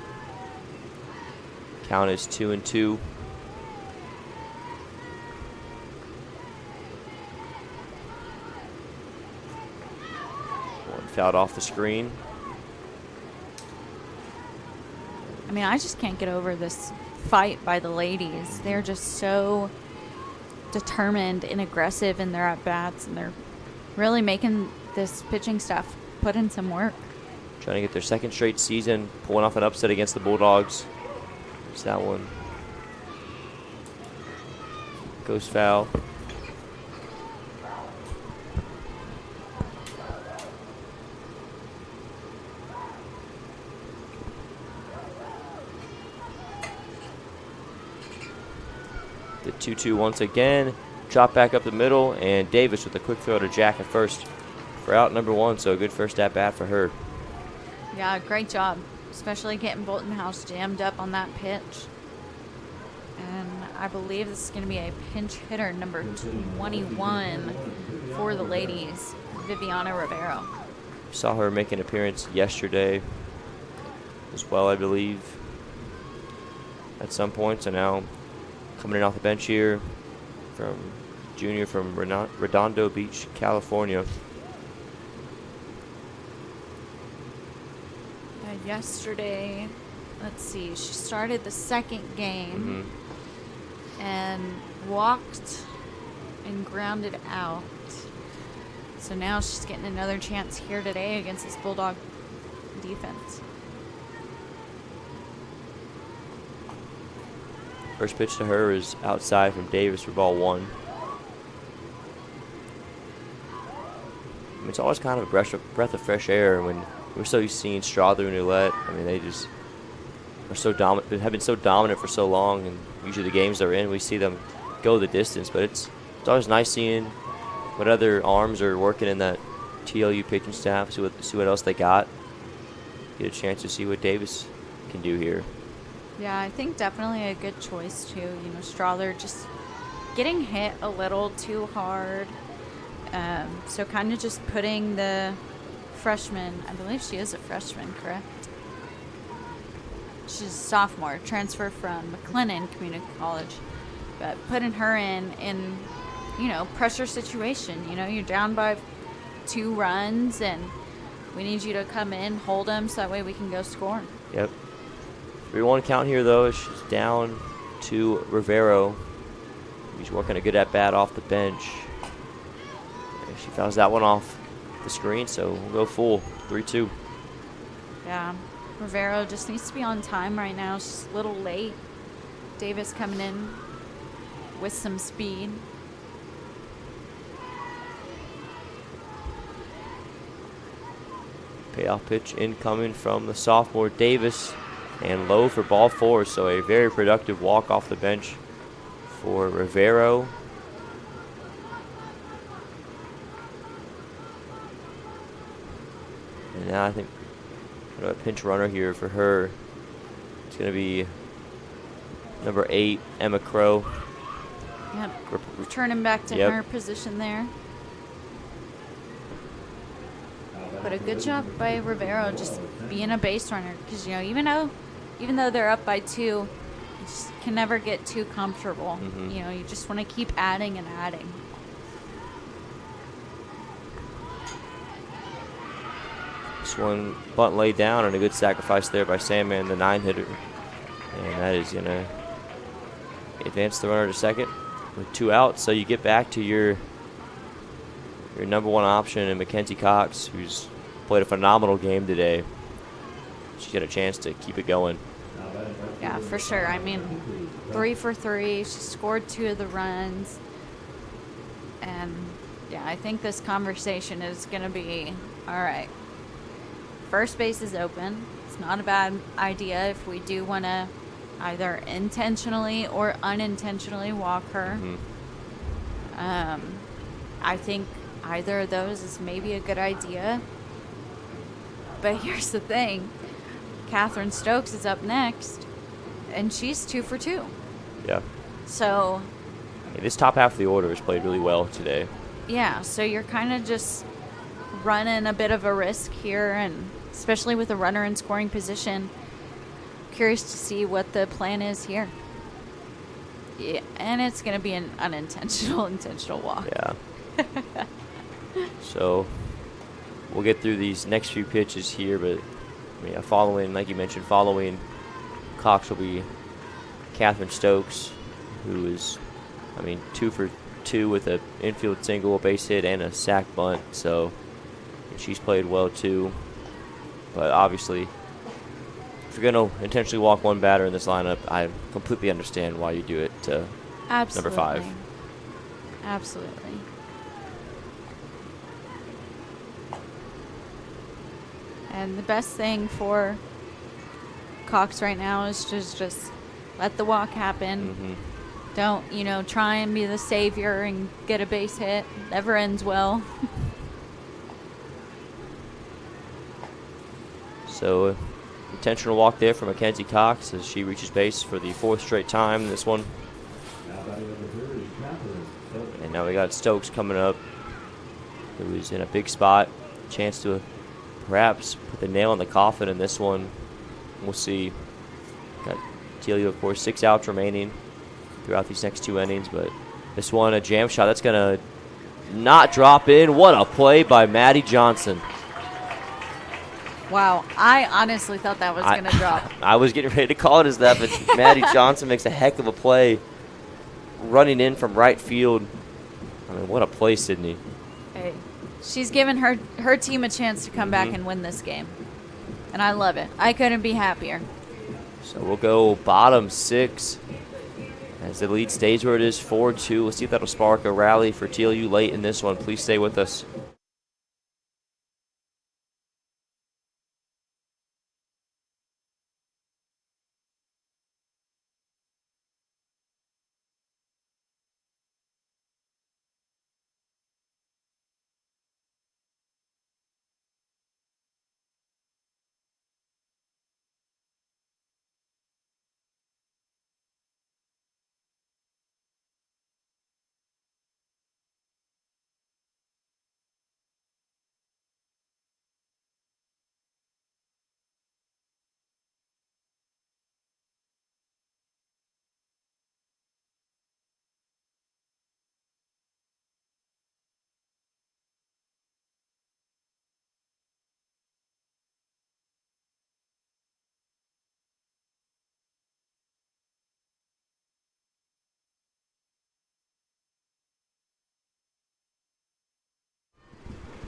Count is 2-2. One fouled off the screen. I mean, I just can't get over this fight by the ladies. They're just so determined and aggressive in their at-bats, and they're really making this pitching staff put in some work. Trying to get their 2nd straight season, pulling off an upset against the Bulldogs. There's that one. Goes foul. The 2-2 once again. Drop back up the middle, and Davis with a quick throw to Jack at first for out number 1, so a good first at-bat for her. Yeah, great job, especially getting Bolton House jammed up on that pitch. And I believe this is going to be a pinch hitter, number 21 for the ladies, Viviana Rivero. Saw her make an appearance yesterday as well, I believe, at some point. So now coming in off the bench here from junior from Redondo Beach, California. Yesterday, let's see, she started the second game and walked and grounded out. So now she's getting another chance here today against this Bulldog defense. First pitch to her is outside from Davis for ball 1. I mean, it's always kind of a breath of fresh air when we're so used to seeing Strother and Ouellette. I mean, they just are so dominant, have been so dominant for so long, and usually the games they're in, we see them go the distance. But it's always nice seeing what other arms are working in that TLU pitching staff, see what else they got. Get a chance to see what Davis can do here. Yeah, I think definitely a good choice too. You know, Strother just getting hit a little too hard. So kind of just putting the freshman, I believe she is a freshman, correct? She's a sophomore, transfer from McLennan Community College. But putting her in, you know, pressure situation. You know, you're down by 2 runs and we need you to come in, hold them so that way we can go score. Yep. 3-1 count here, though. She's down to Rivero. He's working a good at-bat off the bench. She fouls that one off the screen, so we'll go full, 3-2. Yeah, Rivero just needs to be on time right now. She's a little late. Davis coming in with some speed. Payoff pitch incoming from the sophomore Davis, and low for ball 4, so a very productive walk off the bench for Rivero. And now I think a pinch runner here for her. It's going to be number 8, Emma Crow. Yep, returning back to her position there. But a good job by Rivero just being a base runner, because, you know, even though they're up by 2, you just can never get too comfortable. You know, you just want to keep adding and adding. This one bunt laid down, and a good sacrifice there by Sandman, the 9-hitter. And that is going to advance the runner to second with 2 outs. So you get back to your number 1 option in Mackenzie Cox, who's played a phenomenal game today. She's got a chance to keep it going. Yeah, for sure. I mean, 3 for 3. She scored 2 of the runs. And, yeah, I think this conversation is going to be, all right, first base is open. It's not a bad idea if we do want to either intentionally or unintentionally walk her. I think either of those is maybe a good idea. But here's the thing. Catherine Stokes is up next, and she's 2 for 2. Yeah. So this top half of the order has played really well today. Yeah, so you're kind of just running a bit of a risk here, and especially with a runner in scoring position. Curious to see what the plan is here. Yeah, and it's going to be an intentional walk. Yeah. So we'll get through these next few pitches here, but following, like you mentioned, following Cox will be Catherine Stokes, who is, 2 for 2 with an infield single, a base hit, and a sac bunt. So she's played well too. But obviously, if you're going to intentionally walk one batter in this lineup, I completely understand why you do it to number 5. Absolutely. And the best thing for Cox right now is just let the walk happen. Don't, try and be the savior and get a base hit. Never ends well. So, intentional walk there from Mackenzie Cox as she reaches base for the 4th straight time in this one. And now we got Stokes coming up, who's in a big spot. Chance to perhaps put the nail in the coffin in this one. We'll see. Got TLU, of course, 6 outs remaining throughout these next 2 innings. But this one, a jam shot that's going to not drop in. What a play by Maddie Johnson. Wow, I honestly thought that was going to drop. I was getting ready to call it as that, but Maddie Johnson makes a heck of a play running in from right field. I mean, what a play, Sydney. Hey, she's given her team a chance to come back and win this game. And I love it. I couldn't be happier. So we'll go bottom 6 as the lead stays where it is, 4-2. We'll see if that'll spark a rally for TLU late in this one. Please stay with us.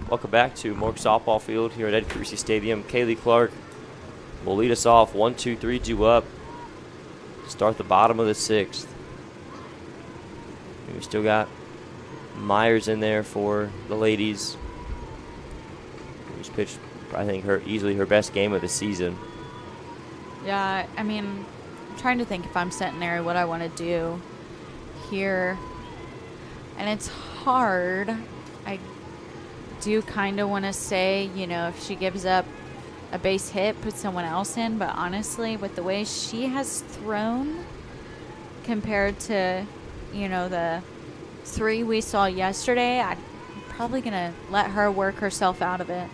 Welcome back to Mork Softball Field here at Ed Carusi Stadium. Kaylee Clark will lead us off 1-2, 3-2 up to start the bottom of the 6th. We still got Myers in there for the ladies, who's pitched, I think, easily her best game of the season. Yeah, I mean, I'm trying to think if I'm Centenary what I want to do here. And it's hard. I do kind of want to say, if she gives up a base hit, put someone else in. But honestly, with the way she has thrown compared to, the 3 we saw yesterday, I'm probably going to let her work herself out of it.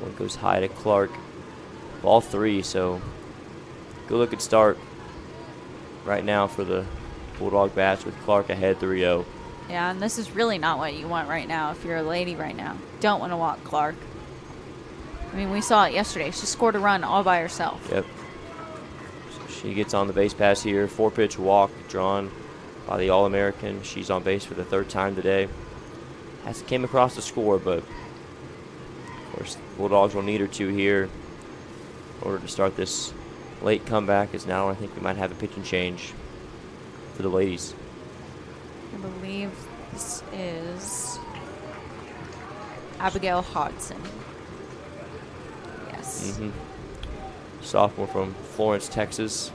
One goes high to Clark. Ball 3, so good looking start right now for the Bulldog bats with Clark ahead 3-0. Yeah, and this is really not what you want right now if you're a lady right now. Don't want to walk Clark. I mean, we saw it yesterday. She scored a run all by herself. Yep. So she gets on the base pass here. 4-pitch walk drawn by the All-American. She's on base for the 3rd time today. Came across the score, but of course, Bulldogs will need her to here in order to start this late comeback, as now I think we might have a pitching change for the ladies. I believe this is Abigail Hodson. Yes. Sophomore from Florence, Texas.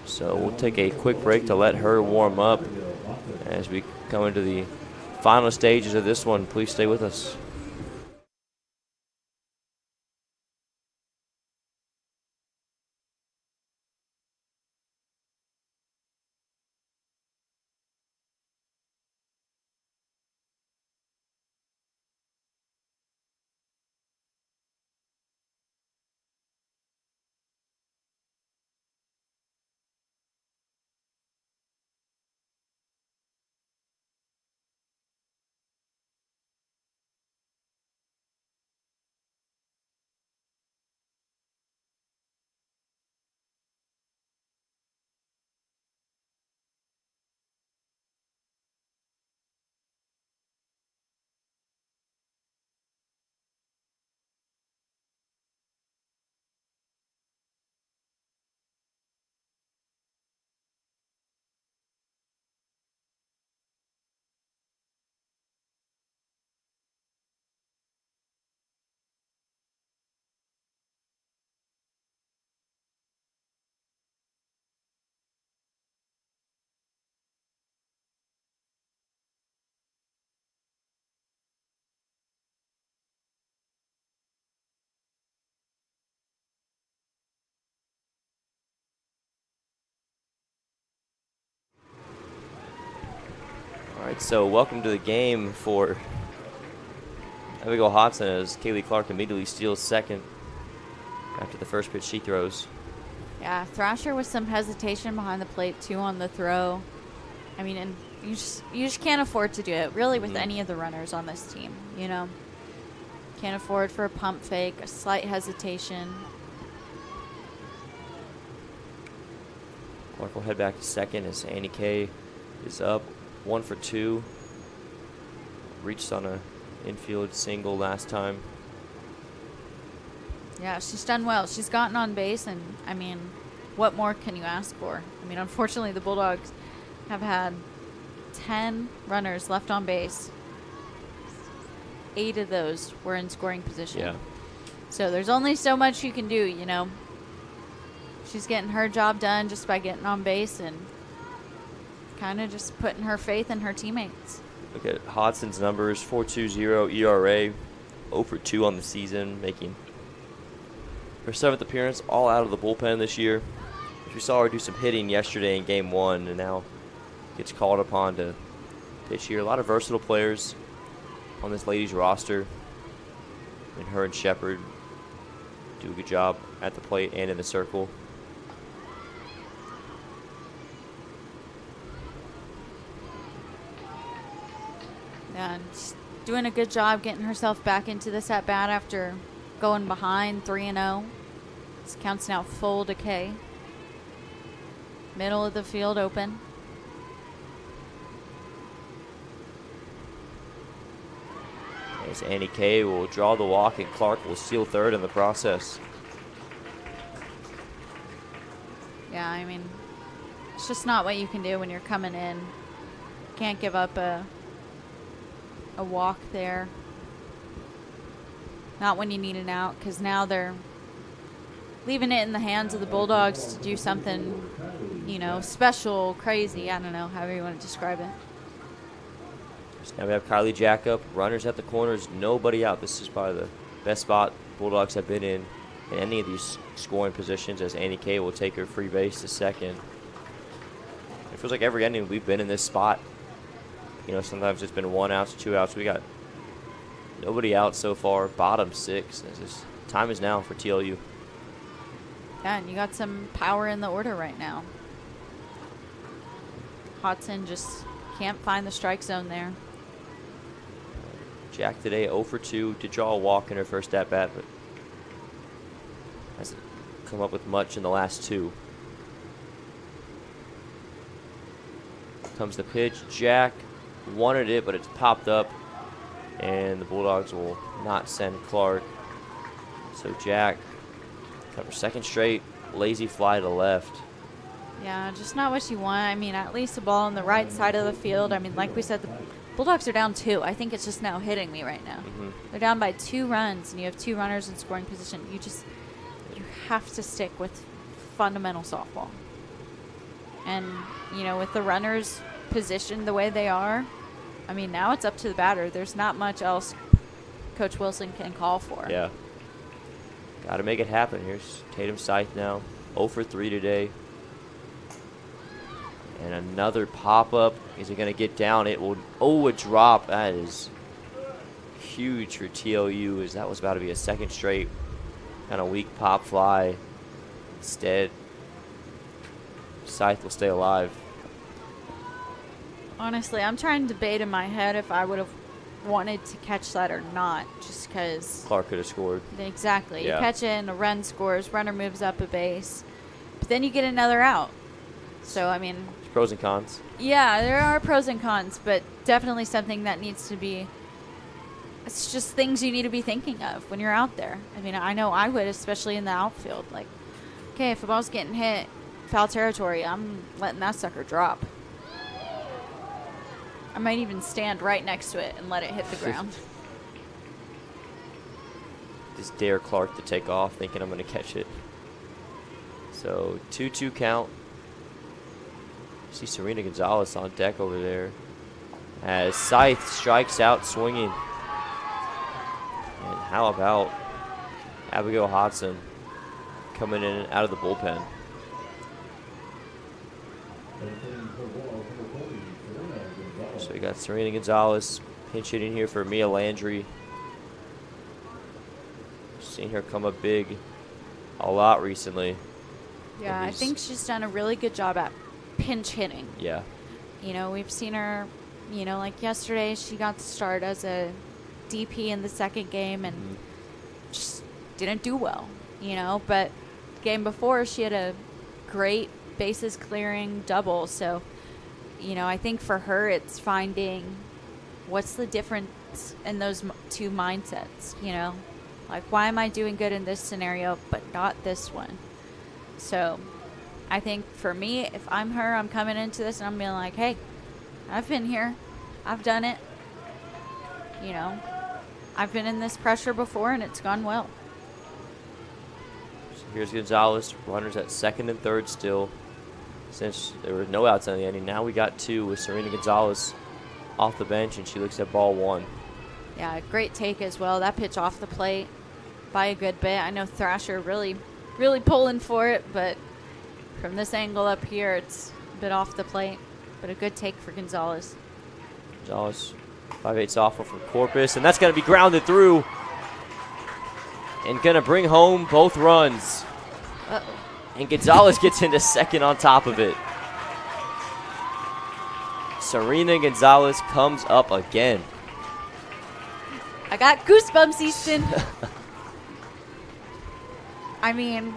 So we'll take a quick break to let her warm up as we come into the final stages of this one. Please stay with us. right, so welcome to the game for Abigail Hodson as Kaylee Clark immediately steals second after the first pitch she throws. Yeah, Thrasher with some hesitation behind the plate, too, on the throw. I mean, and you just can't afford to do it, really, with any of the runners on this team, you know. Can't afford for a pump fake, a slight hesitation. Clark will head back to second as Annie Kay is up 1 for 2. Reached on a infield single last time. Yeah, she's done well. She's gotten on base, and, I mean, what more can you ask for? I mean, unfortunately, the Bulldogs have had 10 runners left on base. 8 of those were in scoring position. Yeah. So there's only so much you can do, you know. She's getting her job done just by getting on base and kind of just putting her faith in her teammates. Look at Hodson's numbers, 4.20 ERA, 0 for 2 on the season, making her 7th appearance all out of the bullpen this year. We saw her do some hitting yesterday in Game 1 and now gets called upon to pitch here. A lot of versatile players on this ladies roster. And her and Shepard do a good job at the plate and in the circle. Yeah, and she's doing a good job getting herself back into this at-bat after going behind 3-0. This counts now full to K. Middle of the field open. As Annie Kay will draw the walk and Clark will steal third in the process. Yeah, I mean, it's just not what you can do when you're coming in. Can't give up a walk there. Not when you need an out, because now they're leaving it in the hands of the Bulldogs to do something, you know, special, crazy. I don't know, however you want to describe it. So now we have Kylie Jackup, runners at the corners, nobody out. This is probably the best spot Bulldogs have been in any of these scoring positions, as Annie Kay will take her free base to second. It feels like every inning we've been in this spot. You know, sometimes it's been 1 out, 2 outs. We got nobody out so far, bottom 6. Time is now for TLU. Yeah, and you got some power in the order right now. Hodson just can't find the strike zone there. Jack today 0 for 2. Did draw a walk in her first at-bat, but hasn't come up with much in the last 2. Comes the pitch. Jack wanted it, but it's popped up, and the Bulldogs will not send Clark. So Jack, got her second straight lazy fly to left. Yeah, just not what you want. I mean, at least a ball on the right side of the field. I mean, like we said, the Bulldogs are down 2. I think it's just now hitting me right now. They're down by 2 runs, and you have 2 runners in scoring position. You have to stick with fundamental softball. And, you know, with the runners positioned the way they are, I mean, now it's up to the batter. There's not much else Coach Wilson can call for. Yeah. Got to make it happen. Here's Tatum Scythe now, 0 for 3 today. And another pop-up. Is it going to get down? It will. Oh, a drop. That is huge for TLU, as that was about to be a second straight kind of weak pop fly. Instead, Scythe will stay alive. Honestly, I'm trying to debate in my head if I would have wanted to catch that or not, just because Clark could have scored. Exactly. Yeah. You catch it and a run scores, runner moves up a base, but then you get another out. So, I mean, There's pros and cons. yeah, there are pros and cons, but definitely something that needs to be, it's just things you need to be thinking of when you're out there. I mean, I know I would, especially in the outfield. Like, okay, if a ball's getting hit, foul territory, I'm letting that sucker drop. I might even stand right next to it and let it hit the ground. Just dare Clark to take off, thinking I'm going to catch it. So 2-2 count. See Serena Gonzalez on deck over there as Scythe strikes out swinging. And how about Abigail Hodson coming in and out of the bullpen? So we got Serena Gonzalez pinch hitting here for Mia Landry. Seen her come up big a lot recently. Yeah, I think she's done a really good job at pinch hitting. Yeah. You know, we've seen her, you know, like yesterday she got the start as a DP in the second game and just didn't do well, you know. But the game before she had a great bases clearing double. So, you know, I think for her it's finding what's the difference in those two mindsets, you know. Like, why am I doing good in this scenario but not this one? So I think for me, if I'm her, I'm coming into this and I'm being like, hey, I've been here. I've done it. You know, I've been in this pressure before and it's gone well. So here's Gonzalez. Runners at second and third still. Since there were no outs on the inning, now we got two with Serena Gonzalez off the bench, and she looks at ball one. Yeah, great take as well. That pitch off the plate by a good bit. I know Thrasher really pulling for it, but from this angle up here, it's a bit off the plate. But a good take for Gonzalez. Gonzalez, 5/8 softball from Corpus, and that's going to be grounded through and going to bring home both runs. Uh-oh. And Gonzalez gets into second on top of it. Serena Gonzalez comes up again. I got goosebumps, Easton. I mean,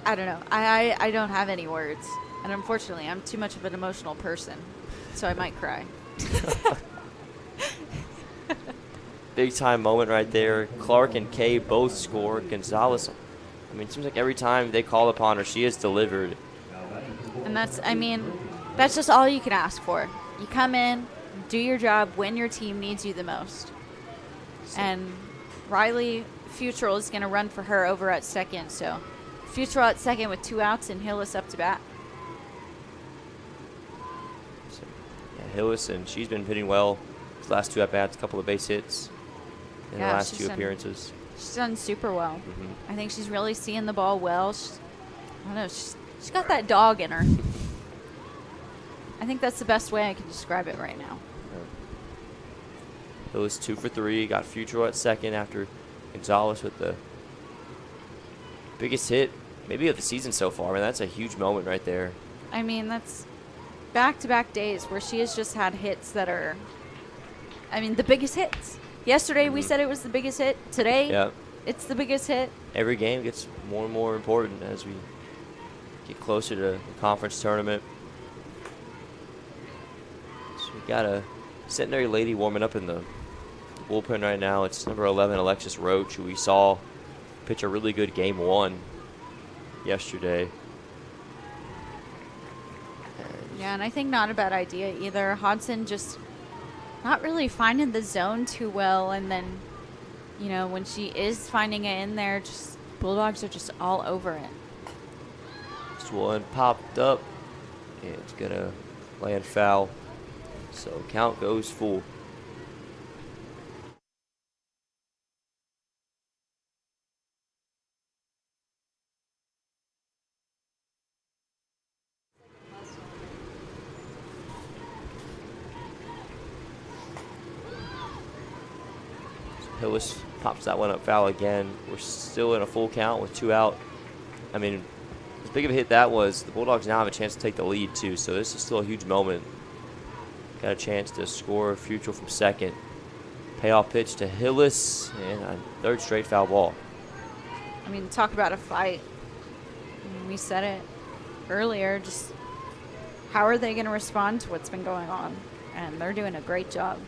I don't know. I don't have any words. And unfortunately, I'm too much of an emotional person, so I might cry. Big time moment right there. Clark and Kay both score. Gonzalez, I mean, it seems like every time they call upon her, she has delivered. And that's just all you can ask for. You come in, do your job when your team needs you the most. And Riley Futrell is going to run for her over at second. So Futrell at second with 2 outs and Hillis up to bat. So, yeah, Hillis, and she's been hitting well. His last 2 at-bats, a couple of base hits in the last 2 appearances. She's done super well. Mm-hmm. I think she's really seeing the ball well. I don't know. She's got that dog in her. I think that's the best way I can describe it right now. Hillis 2 for 3. Got Futrell at second after Gonzalez with the biggest hit maybe of the season so far. I mean, that's a huge moment right there. I mean, that's back-to-back days where she has just had hits that are, I mean, the biggest hits. Yesterday we said it was the biggest hit. Today it's the biggest hit. Every game gets more and more important as we get closer to the conference tournament. So we got a Centenary lady warming up in the bullpen right now. It's number 11, Alexis Roach, who we saw pitch a really good game 1 yesterday. Yeah, and I think not a bad idea either. Hodson just not really finding the zone too well, and then, you know, when she is finding it in there, just Bulldogs are just all over it. This one popped up, and it's going to land foul. So count goes full. Hillis pops that one up foul again. We're still in a full count with 2 out. I mean, as big of a hit that was, the Bulldogs now have a chance to take the lead too, so this is still a huge moment. Got a chance to score a Futrell from second. Payoff pitch to Hillis, and a 3rd straight foul ball. I mean, talk about a fight. I mean, we said it earlier, just how are they going to respond to what's been going on? And they're doing a great job.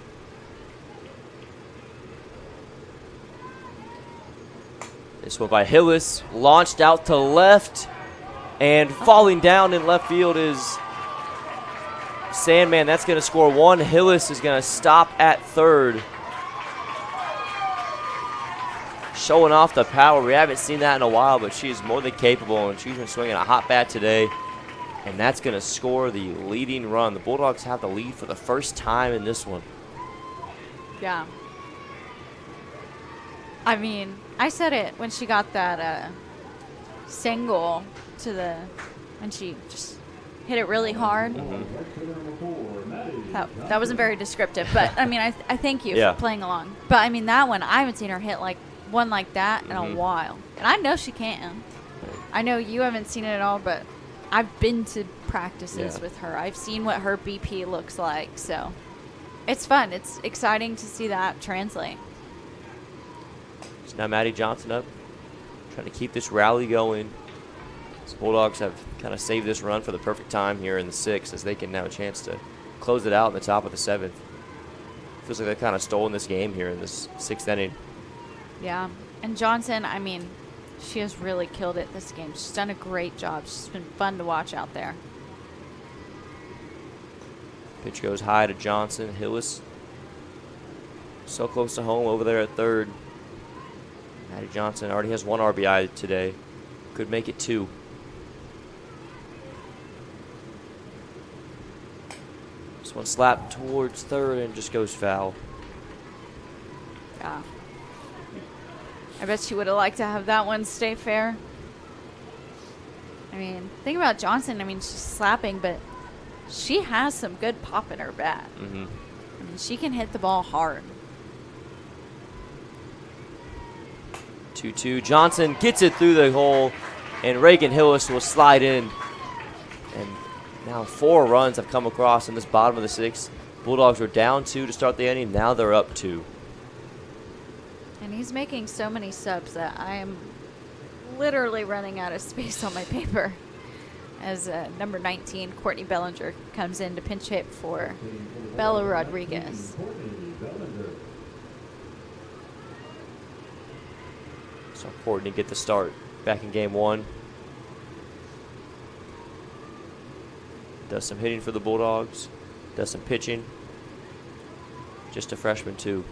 This one by Hillis, launched out to left, and falling down in left field is Sandman. That's going to score 1. Hillis is going to stop at third. Showing off the power. We haven't seen that in a while, but she is more than capable, and she's been swinging a hot bat today. And that's going to score the leading run. The Bulldogs have the lead for the first time in this one. Yeah. I mean, I said it when she got that single to the, and she just hit it really hard. That wasn't very descriptive, but I mean, I thank you Yeah. for playing along. But I mean, that one, I haven't seen her hit like one like that in a while, and I know she can. I know you haven't seen it at all, but I've been to practices with her. I've seen what her BP looks like, so it's fun. It's exciting to see that translate. So now Maddie Johnson up, trying to keep this rally going. The Bulldogs have kind of saved this run for the perfect time here in the 6th, as they can now a chance to close it out in the top of the 7th. Feels like they've kind of stolen this game here in this 6th inning. Yeah, and Johnson, I mean, she has really killed it this game. She's done a great job. She's been fun to watch out there. Pitch goes high to Johnson. Hillis so close to home over there at third. Maddie Johnson already has 1 RBI today. Could make it 2. This one slapped towards third and just goes foul. Yeah. I bet she would have liked to have that one stay fair. I mean, think about Johnson. I mean, she's slapping, but she has some good pop in her bat. I mean, she can hit the ball hard. 2-2. Johnson gets it through the hole, and Reagan Hillis will slide in. And now 4 runs have come across in this bottom of the 6th. Bulldogs were down 2 to start the inning. Now they're up 2. And he's making so many subs that I am literally running out of space on my paper. As number 19, Courtney Bellinger, comes in to pinch hit for Bella Rodriguez. So Courtney get the start back in game 1. Does some hitting for the Bulldogs. Does some pitching. Just a freshman too.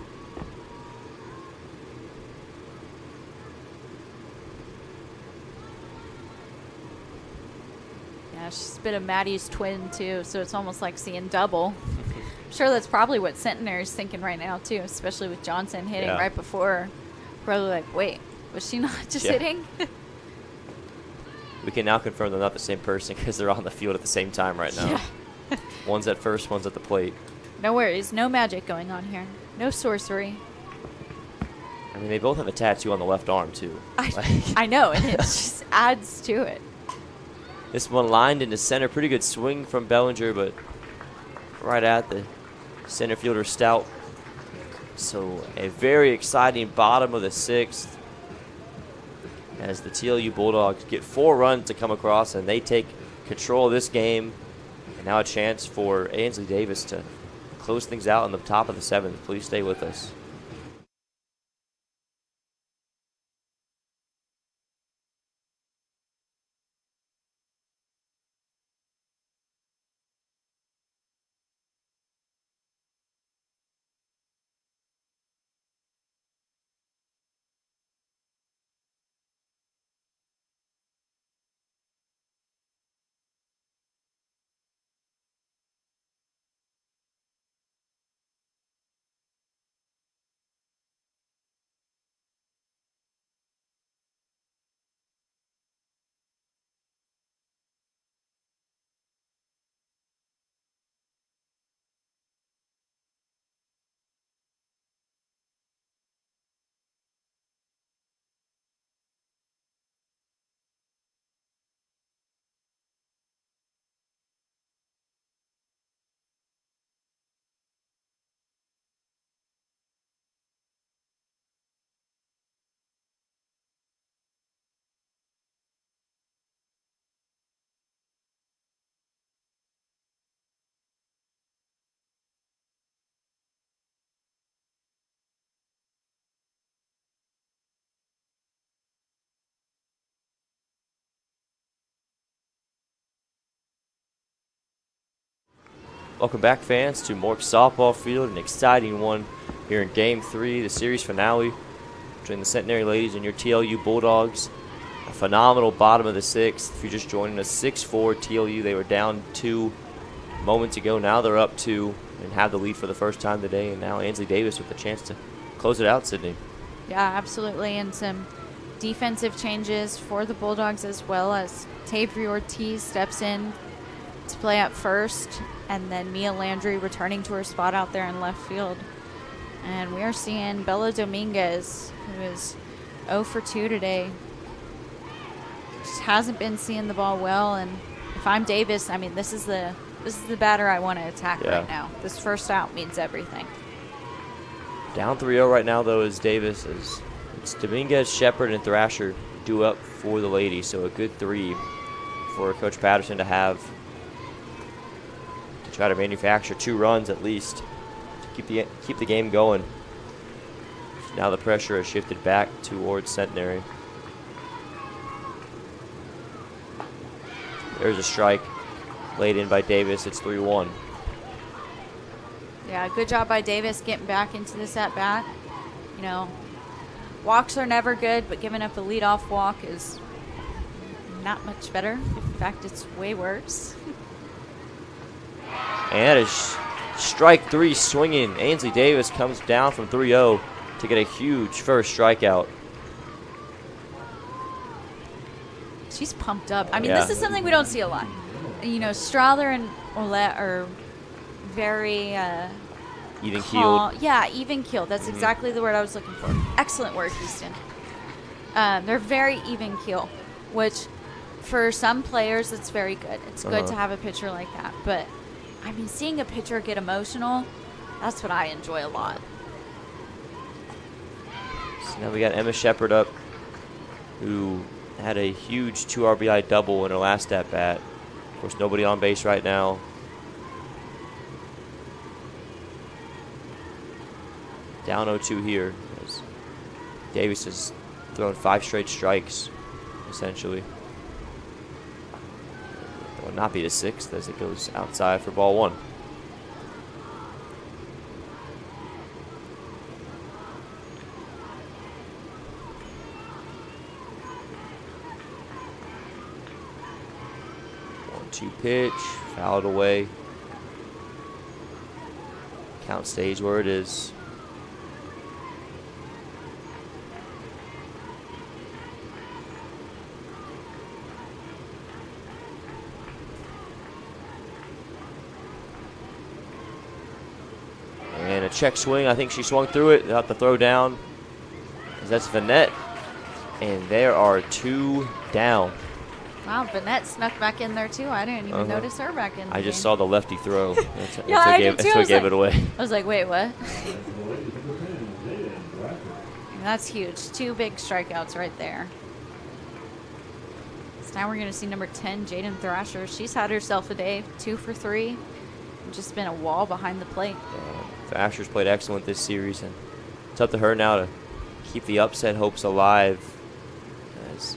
Yeah, she's been a Maddie's twin too, so it's almost like seeing double. I'm sure that's probably what Centenary's thinking right now too, especially with Johnson hitting right before her. Probably like, wait, was she not just hitting? We can now confirm they're not the same person because they're on the field at the same time right now. Yeah. One's at first, one's at the plate. No worries, no magic going on here. No sorcery. I mean, they both have a tattoo on the left arm too. I know, and it just adds to it. This one lined into center. Pretty good swing from Bellinger, but right at the center fielder Stout. So a very exciting bottom of the 6th as the TLU Bulldogs get 4 runs to come across, and they take control of this game. And now a chance for Ainsley Davis to close things out in the top of the 7th. Please stay with us. Welcome back, fans, to Mork Softball Field. An exciting one here in Game 3, the series finale between the Centenary Ladies and your TLU Bulldogs. A phenomenal bottom of the 6th. If you're just joining us, 6-4 TLU. They were down 2 moments ago. Now they're up 2 and have the lead for the first time today. And now Ainsley Davis with the chance to close it out, Sydney. Yeah, absolutely. And some defensive changes for the Bulldogs, as well as Tavri Ortiz steps in to play at first, and then Mia Landry returning to her spot out there in left field. And we are seeing Bella Dominguez, who is 0 for 2 today. Just hasn't been seeing the ball well, and if I'm Davis, I mean, this is the batter I want to attack right now. This first out means everything. Down 3-0 right now, though, is Davis. It's Dominguez, Shepard, and Thrasher due up for the ladies, so a good 3 for Coach Patterson to have to try to manufacture 2 runs at least to keep the game going. So now the pressure has shifted back towards Centenary. There's a strike laid in by Davis. It's 3-1. Yeah, good job by Davis getting back into this at-bat. You know, walks are never good, but giving up a leadoff walk is not much better. In fact, it's way worse. And a strike 3 swinging. Ainsley Davis comes down from 3-0 to get a huge first strikeout. She's pumped up. I mean, this is something we don't see a lot. You know, Strother and Olette are very even-keeled. Yeah, even-keeled. That's exactly the word I was looking for. Excellent word, Houston. They're very even-keel, which for some players, it's very good. It's good to have a pitcher like that. But, I mean, seeing a pitcher get emotional, that's what I enjoy a lot. So now we got Emma Shepard up, who had a huge 2 RBI double in her last at-bat. Of course, nobody on base right now. Down 0-2 here, as Davis has thrown 5 straight strikes, essentially. It will not be the 6th as it goes outside for ball 1. Two pitch, fouled away. Count stays where it is. And a check swing. I think she swung through it. They'll have to throw down. That's Vanette. And there are 2 down. Wow, Vanette snuck back in there, too. I didn't even notice her back in there. I just saw the lefty throw. That's what gave it away. I was like, wait, what? That's huge. 2 big strikeouts right there. So now we're going to see number 10, Jaden Thrasher. She's had herself a day, 2 for 3. Just been a wall behind the plate. Thrasher's played excellent this series, and it's up to her now to keep the upset hopes alive. As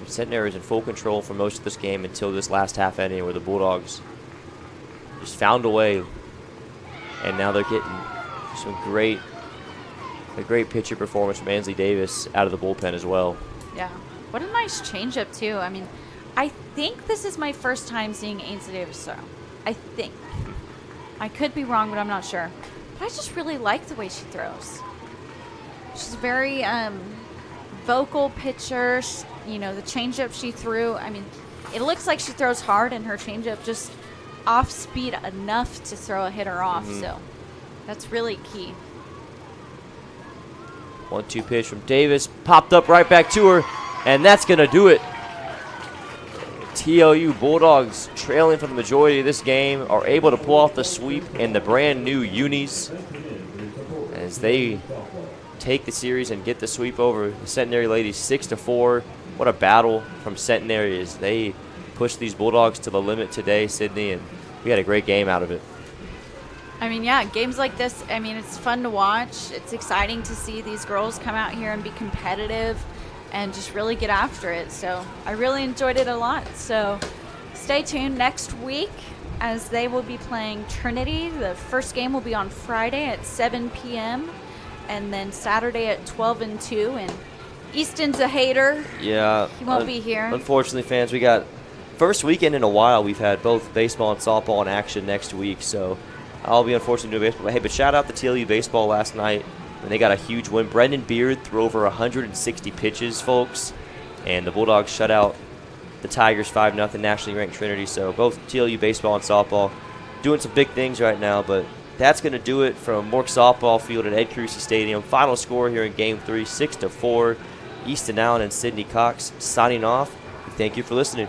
Centenary is in full control for most of this game until this last half inning where the Bulldogs just found a way, and now they're getting a great pitcher performance from Ainsley Davis out of the bullpen as well. Yeah, what a nice changeup too. I mean, I think this is my first time seeing Ainsley Davis throw. I think. I could be wrong, but I'm not sure. But I just really like the way she throws. She's very vocal pitcher. You know, the changeup she threw, I mean, it looks like she throws hard, and her changeup just off speed enough to throw a hitter off. So that's really key. 1-2 pitch from Davis, popped up right back to her, and that's going to do it. TLU Bulldogs, trailing for the majority of this game, are able to pull off the sweep in the brand new unis as they take the series and get the sweep over the Centenary ladies 6-4. What a battle from Centenary as they push these Bulldogs to the limit today, Sydney, and we had a great game out of it. I mean, yeah, games like this, I mean, it's fun to watch. It's exciting to see these girls come out here and be competitive and just really get after it. So I really enjoyed it a lot. So stay tuned next week as they will be playing Trinity. The first game will be on Friday at 7 p.m. and then Saturday at 12 and 2. And Easton's a hater. Yeah. He won't be here. Unfortunately, fans, we got first weekend in a while. We've had both baseball and softball in action next week, so I'll be unfortunate to do baseball. Hey, but shout out to TLU baseball last night, and they got a huge win. Brendan Beard threw over 160 pitches, folks, and the Bulldogs shut out the Tigers 5-0 nationally ranked Trinity. So both TLU baseball and softball doing some big things right now. But that's going to do it from Mork Softball Field at Ed Crucy Stadium. Final score here in Game 3, 6-4. Easton Allen and Sydney Cox signing off. Thank you for listening.